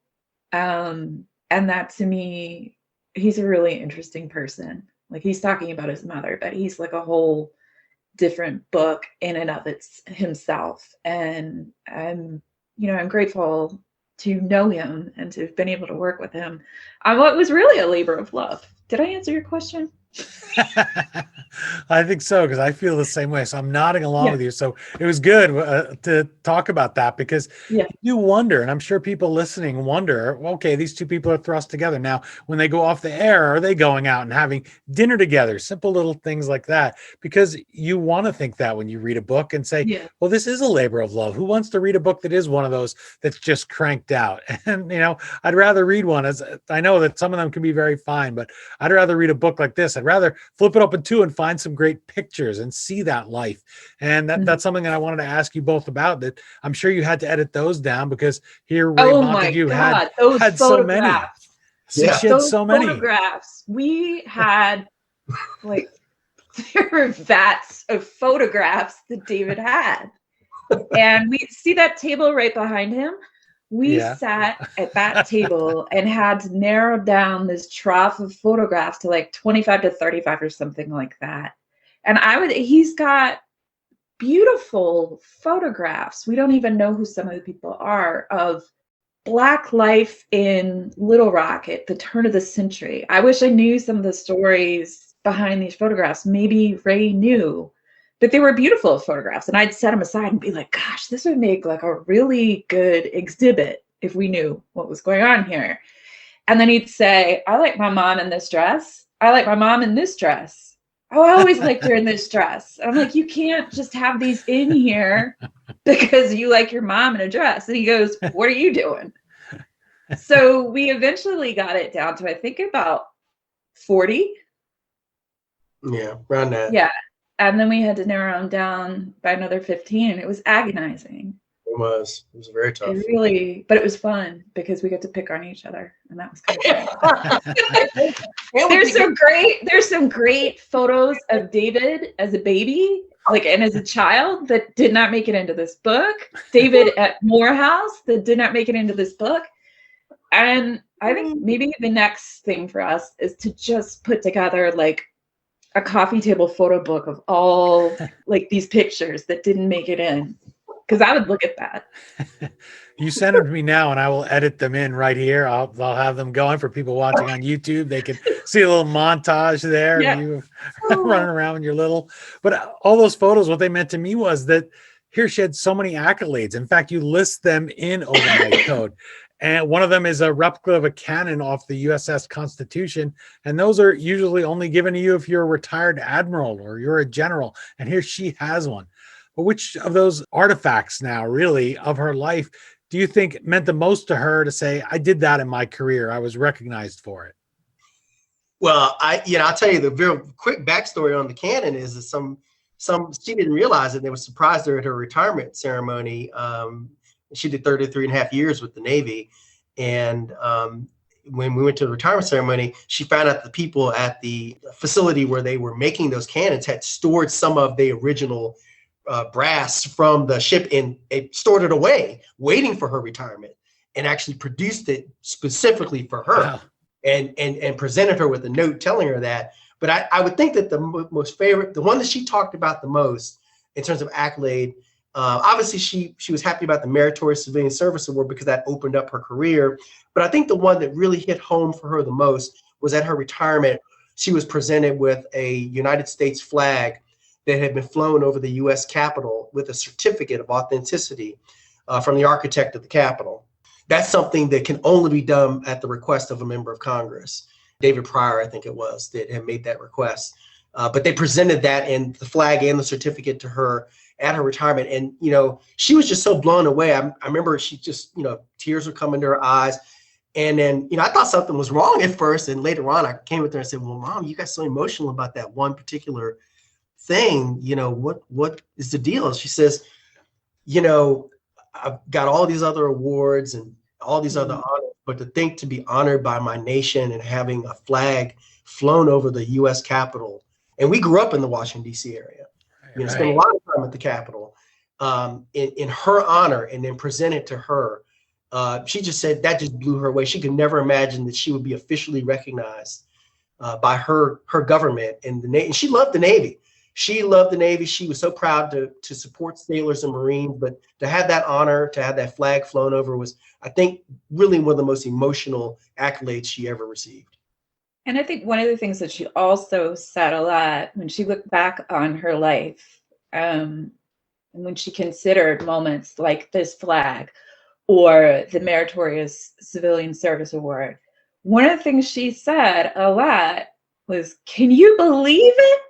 And that, to me, he's a really interesting person. Like, he's talking about his mother, but he's like a whole different book in and of himself. And I'm grateful to know him and to have been able to work with him on what was really a labor of love. Did I answer your question? I think so, because I feel the same way. So I'm nodding along with you. So it was good to talk about that, because you wonder, and I'm sure people listening wonder, okay, these two people are thrust together. Now, when they go off the air, are they going out and having dinner together? Simple little things like that, because you want to think that when you read a book and say, well, this is a labor of love. Who wants to read a book that is one of those that's just cranked out? And, I'd rather read one, as I know that some of them can be very fine, but I'd rather read a book like this. I'd rather flip it open too and find some great pictures and see that life. And that's something that I wanted to ask you both about, that I'm sure you had to edit those down, because here Raye Montague had so many. She had so many photographs. We had there were vats of photographs that David had. And we see that table right behind him. We sat at that table and had to narrow down this trough of photographs to like 25 to 35 or something like that. And he's got beautiful photographs. We don't even know who some of the people are, of Black life in Little Rock at the turn of the century. I wish I knew some of the stories behind these photographs. Maybe Raye knew, But they were beautiful photographs. And I'd set them aside and be like, gosh, this would make like a really good exhibit if we knew what was going on here. And then he'd say, I like my mom in this dress. I like my mom in this dress. Oh, I always liked her in this dress. And I'm like, you can't just have these in here because you like your mom in a dress. And he goes, what are you doing? So we eventually got it down to, I think, about 40. Yeah, around that. Yeah. And then we had to narrow them down by another 15. It was agonizing. It was very tough. It really, but it was fun because we got to pick on each other, and that was kind of fun. There's some great photos of David as a baby, like, and as a child that did not make it into this book. David at Morehouse that did not make it into this book. And I think maybe the next thing for us is to just put together like a coffee table photo book of all like these pictures that didn't make it in. Because I would look at that. You send them to me now, and I will edit them in right here. I'll have them going for people watching on YouTube. They can see a little montage there. Yeah. You running around when you're little. But all those photos, what they meant to me was that here she had so many accolades. In fact, you list them in Overnight Code. And one of them is a replica of a cannon off the USS Constitution. And those are usually only given to you if you're a retired admiral or you're a general. And here she has one. But which of those artifacts now really of her life do you think meant the most to her to say, I did that in my career. I was recognized for it? Well, I'll tell you the very quick backstory on the cannon is that some she didn't realize it. They were surprised her at her retirement ceremony. She did 33 and a half years with the Navy. And when we went to the retirement ceremony, she found out the people at the facility where they were making those cannons had stored some of the original brass from the ship and it stored it away, waiting for her retirement, and actually produced it specifically for her. Wow. and presented her with a note telling her that. But I would think that the most favorite, the one that she talked about the most in terms of accolade, obviously she was happy about the Meritorious Civilian Service Award because that opened up her career. But I think the one that really hit home for her the most was at her retirement. She was presented with a United States flag that had been flown over the U.S. Capitol with a certificate of authenticity from the architect of the Capitol. That's something that can only be done at the request of a member of Congress. David Pryor, I think it was, that had made that request. But they presented that and the flag and the certificate to her at her retirement. And, she was just so blown away. I remember she just, tears were coming to her eyes. And then, I thought something was wrong at first. And later on, I came with her and said, well, Mom, you got so emotional about that one particular thing. What is the deal? She says, I've got all these other awards and all these other honors, but to be honored by my nation and having a flag flown over the U.S. Capitol. And we grew up in the Washington, D.C. area. Right. Spent a lot of time at the Capitol in her honor, and then presented to her. She just said that just blew her away. She could never imagine that she would be officially recognized by her government and the Navy. And she loved the Navy. She loved the Navy. She was so proud to support sailors and Marines, but to have that honor, to have that flag flown over was, I think, really one of the most emotional accolades she ever received. And I think one of the things that she also said a lot when she looked back on her life, and when she considered moments like this flag or the Meritorious Civilian Service Award, one of the things she said a lot was, can you believe it?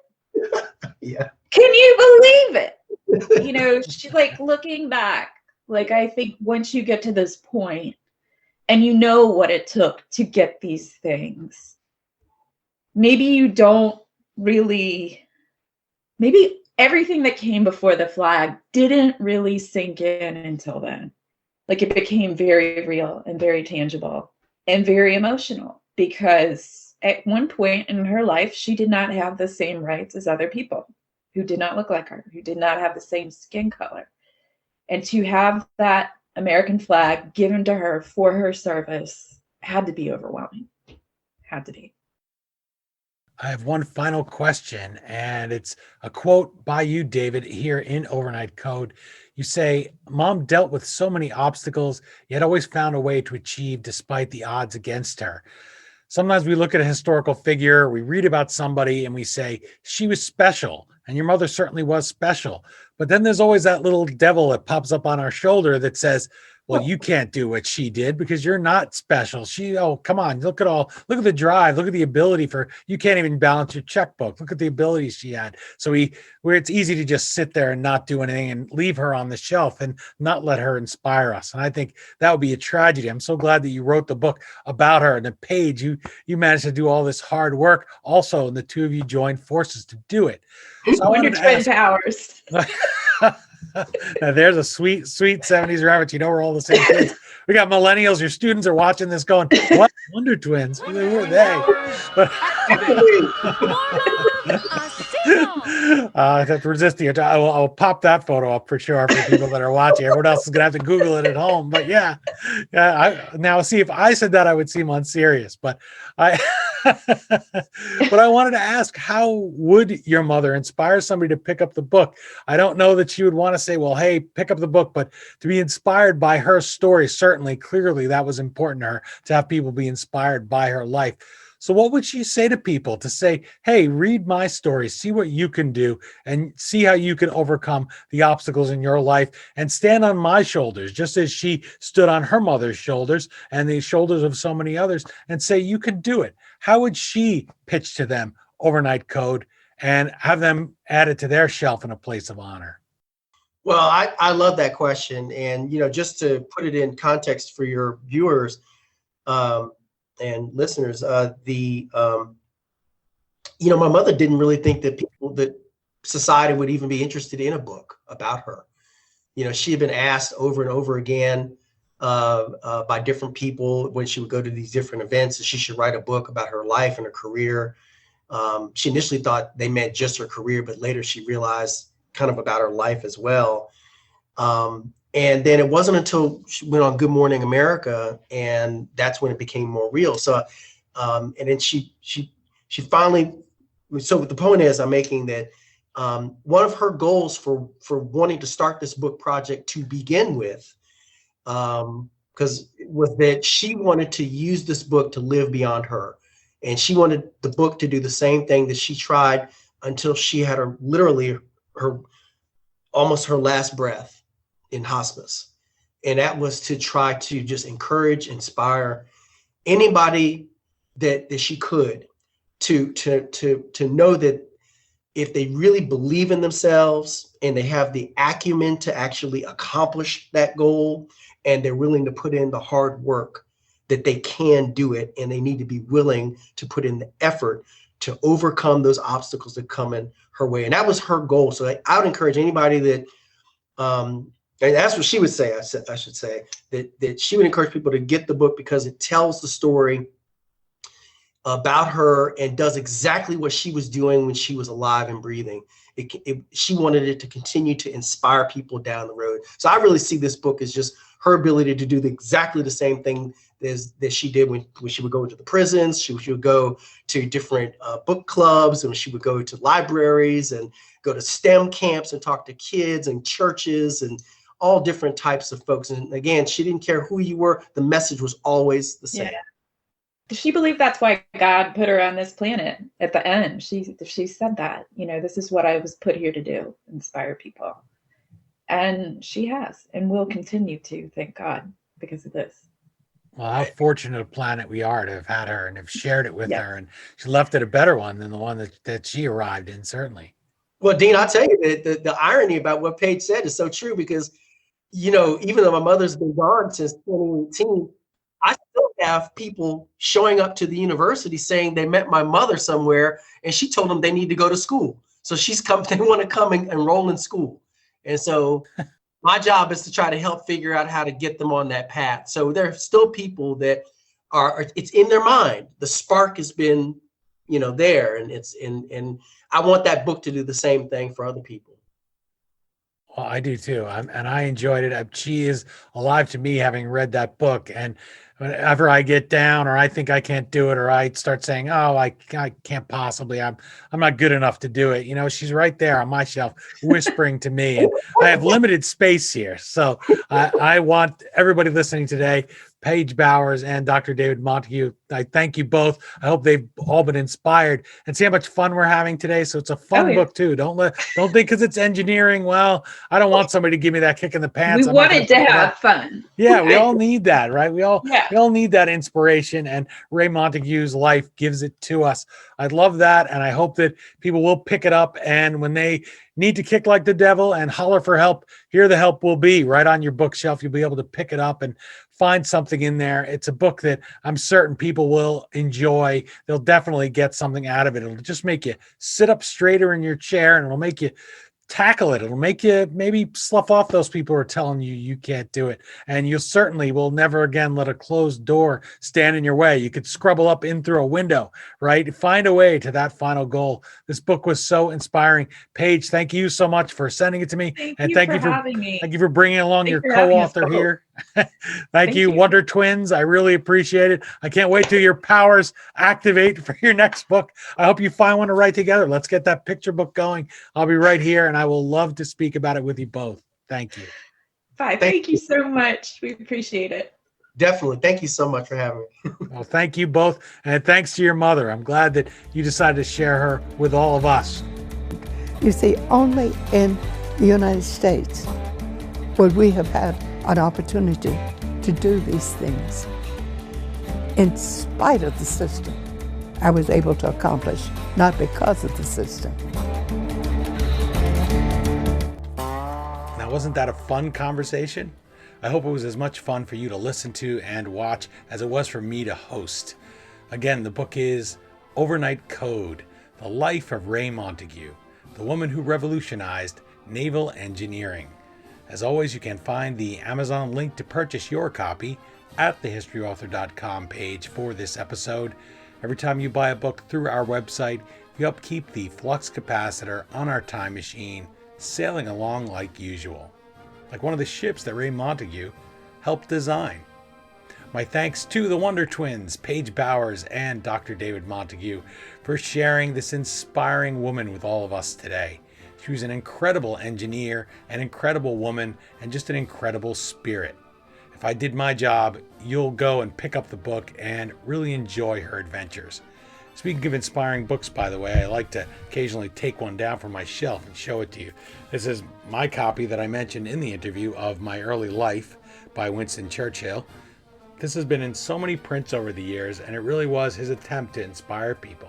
Yeah. Can you believe it? She's like looking back, like, I think once you get to this point and you know what it took to get these things, maybe you don't really, maybe everything that came before the flag didn't really sink in until then. Like, it became very real and very tangible and very emotional, because at one point in her life, she did not have the same rights as other people who did not look like her, who did not have the same skin color. And to have that American flag given to her for her service had to be overwhelming. Had to be. I have one final question, and it's a quote by you, David, here in Overnight Code. You say, Mom dealt with so many obstacles, yet always found a way to achieve despite the odds against her. Sometimes we look at a historical figure, we read about somebody, and we say, she was special. and your mother certainly was special. But then there's always that little devil that pops up on our shoulder that says, well, you can't do what she did because you're not special. Oh, come on, look at the drive, look at the ability you can't even balance your checkbook. Look at the abilities she had. So where it's easy to just sit there and not do anything and leave her on the shelf and not let her inspire us. And I think that would be a tragedy. I'm so glad that you wrote the book about her, and the Paige, you managed to do all this hard work also, and the two of you joined forces to do it. So I Wonder wanted to twin ask, powers. now there's a sweet 70s reference. You know, we're all the same kids. We got millennials. Your students are watching this going, what? Wonder Twins? Who are they? But I have to resist you. I'll pop that photo up for sure for people that are watching. Everyone else is going to have to Google it at home. But yeah. Now, see, if I said that, I would seem unserious. But but I wanted to ask, how would your mother inspire somebody to pick up the book? I don't know that she would want to say, well, hey, pick up the book, but to be inspired by her story, certainly, clearly that was important to her, to have people be inspired by her life. So what would she say to people to say, hey, read my story, see what you can do, and see how you can overcome the obstacles in your life and stand on my shoulders, just as she stood on her mother's shoulders and the shoulders of so many others, and say, you can do it? How would she pitch to them Overnight Code and have them add it to their shelf in a place of honor? Well, I love that question. And, just to put it in context for your viewers, and listeners, my mother didn't really think that society would even be interested in a book about her. She had been asked over and over again by different people when she would go to these different events that she should write a book about her life and her career. She initially thought they meant just her career, but later she realized kind of about her life as well. And then it wasn't until she went on Good Morning America, and that's when it became more real. So, and then she finally, so the point is I'm making that one of her goals for wanting to start this book project to begin with, was that she wanted to use this book to live beyond her. And she wanted the book to do the same thing that she tried until she had almost her last breath in hospice. And that was to try to just encourage, inspire anybody that she could to know that if they really believe in themselves and they have the acumen to actually accomplish that goal, and they're willing to put in the hard work, that they can do it, and they need to be willing to put in the effort to overcome those obstacles that come in her way. And that was her goal. So I would encourage anybody that, and that's what she would say, I should say, that she would encourage people to get the book because it tells the story about her and does exactly what she was doing when she was alive and breathing. She wanted it to continue to inspire people down the road. So I really see this book as just her ability to do exactly the same thing that she did when she would go into the prisons. She would go to different book clubs, and she would go to libraries and go to STEM camps and talk to kids and churches and all different types of folks. And again, she didn't care who you were. The message was always the same. Yeah. She believed that's why God put her on this planet at the end. She said that, this is what I was put here to do, inspire people. And she has, and will continue to, thank God, because of this. Well, how fortunate a planet we are to have had her and have shared it with her. And she left it a better one than the one that she arrived in, certainly. Well, Dean, I'll tell you that the irony about what Paige said is so true because, even though my mother's been gone since 2018, I still have people showing up to the university saying they met my mother somewhere and she told them they need to go to school. So they want to come and enroll in school. And so my job is to try to help figure out how to get them on that path. So there are still people that it's in their mind. The spark has been, there, and I want that book to do the same thing for other people. Well, I do too. And I enjoyed it. She is alive to me, having read that book. And whenever I get down or I think I can't do it, or I start saying, oh, I can't possibly, I'm not good enough to do it. She's right there on my shelf whispering to me. And I have limited space here. So I want everybody listening today, Paige Bowers and Dr. David Montague, I thank you both. I hope they've all been inspired, and see how much fun we're having today. So it's a fun book too. Don't think because it's engineering. Well, I don't want somebody to give me that kick in the pants. We wanted to have fun. Yeah, we all need that, right? We all need that inspiration, and Raye Montague's life gives it to us. I love that, and I hope that people will pick it up, and when they need to kick like the devil and holler for help, here the help will be right on your bookshelf. You'll be able to pick it up and find something in there. It's a book that I'm certain people will enjoy. They'll definitely get something out of it. It'll just make you sit up straighter in your chair, and it'll make you tackle it. It'll make you maybe slough off those people who are telling you you can't do it. And you certainly will never again let a closed door stand in your way. You could scrabble up in through a window, right? Find a way to that final goal. This book was so inspiring. Paige, thank you so much for sending it to me. Thank you for having me. Thank you for bringing along your co-author here. Thank you, Wonder Twins. I really appreciate it. I can't wait till your powers activate for your next book. I hope you find one to write together. Let's get that picture book going. I'll be right here, and I will love to speak about it with you both. Thank you. Bye. Thank you so much. We appreciate it. Definitely. Thank you so much for having me. Well, thank you both. And thanks to your mother. I'm glad that you decided to share her with all of us. You see, only in the United States would we have had an opportunity to do these things. In spite of the system, I was able to accomplish, not because of the system. Now, wasn't that a fun conversation? I hope it was as much fun for you to listen to and watch as it was for me to host. Again, the book is Overnight Code, The Life of Raye Montague, the woman who revolutionized naval engineering. As always, you can find the Amazon link to purchase your copy at thehistoryauthor.com page for this episode. Every time you buy a book through our website, you help keep the flux capacitor on our time machine sailing along like usual, like one of the ships that Raye Montague helped design. My thanks to the Wonder Twins, Paige Bowers and Dr. David Montague, for sharing this inspiring woman with all of us today. She was an incredible engineer, an incredible woman, and just an incredible spirit. If I did my job, you'll go and pick up the book and really enjoy her adventures. Speaking of inspiring books, by the way, I like to occasionally take one down from my shelf and show it to you. This is my copy that I mentioned in the interview of My Early Life by Winston Churchill. This has been in so many prints over the years, and it really was his attempt to inspire people.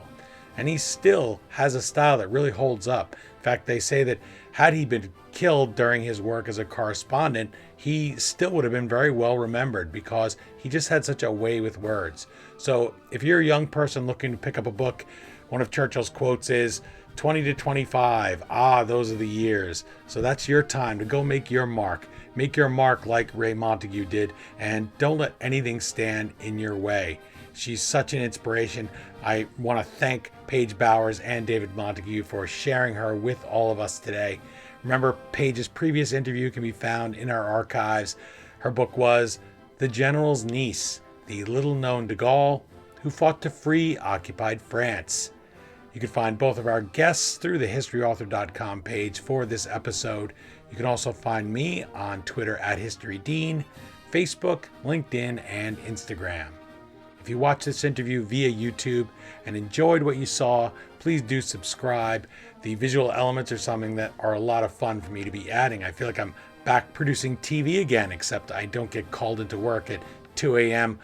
And he still has a style that really holds up. In fact, they say that had he been killed during his work as a correspondent, he still would have been very well remembered because he just had such a way with words. So if you're a young person looking to pick up a book, one of Churchill's quotes is 20 to 25. Those are the years. So that's your time to go make your mark. Make your mark like Raye Montague did, and don't let anything stand in your way. She's such an inspiration. I want to thank Paige Bowers and David Montague for sharing her with all of us today. Remember, Paige's previous interview can be found in our archives. Her book was The General's Niece, the little-known de Gaulle who fought to free occupied France. You can find both of our guests through the historyauthor.com page for this episode. You can also find me on Twitter at HistoryDean, Facebook, LinkedIn, and Instagram. If you watched this interview via YouTube and enjoyed what you saw, please do subscribe. The visual elements are something that are a lot of fun for me to be adding. I feel like I'm back producing TV again, except I don't get called into work at 2 a.m.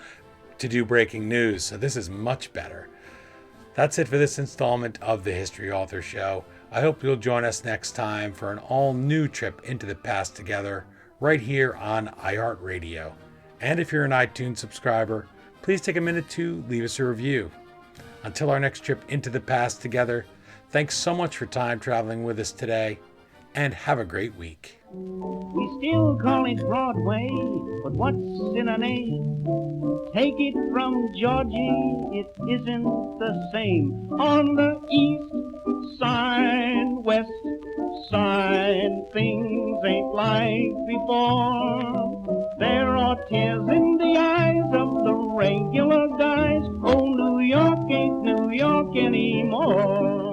to do breaking news, so this is much better. That's it for this installment of the History Author Show. I hope you'll join us next time for an all-new trip into the past together, right here on iHeartRadio. And if you're an iTunes subscriber, please take a minute to leave us a review. Until our next trip into the past together, thanks so much for time traveling with us today, and have a great week. We still call it Broadway, but what's in a name? Take it from Georgie, it isn't the same. On the east side, west side, things ain't like before. There are tears in the eyes of the regular guys. Oh, New York ain't New York anymore.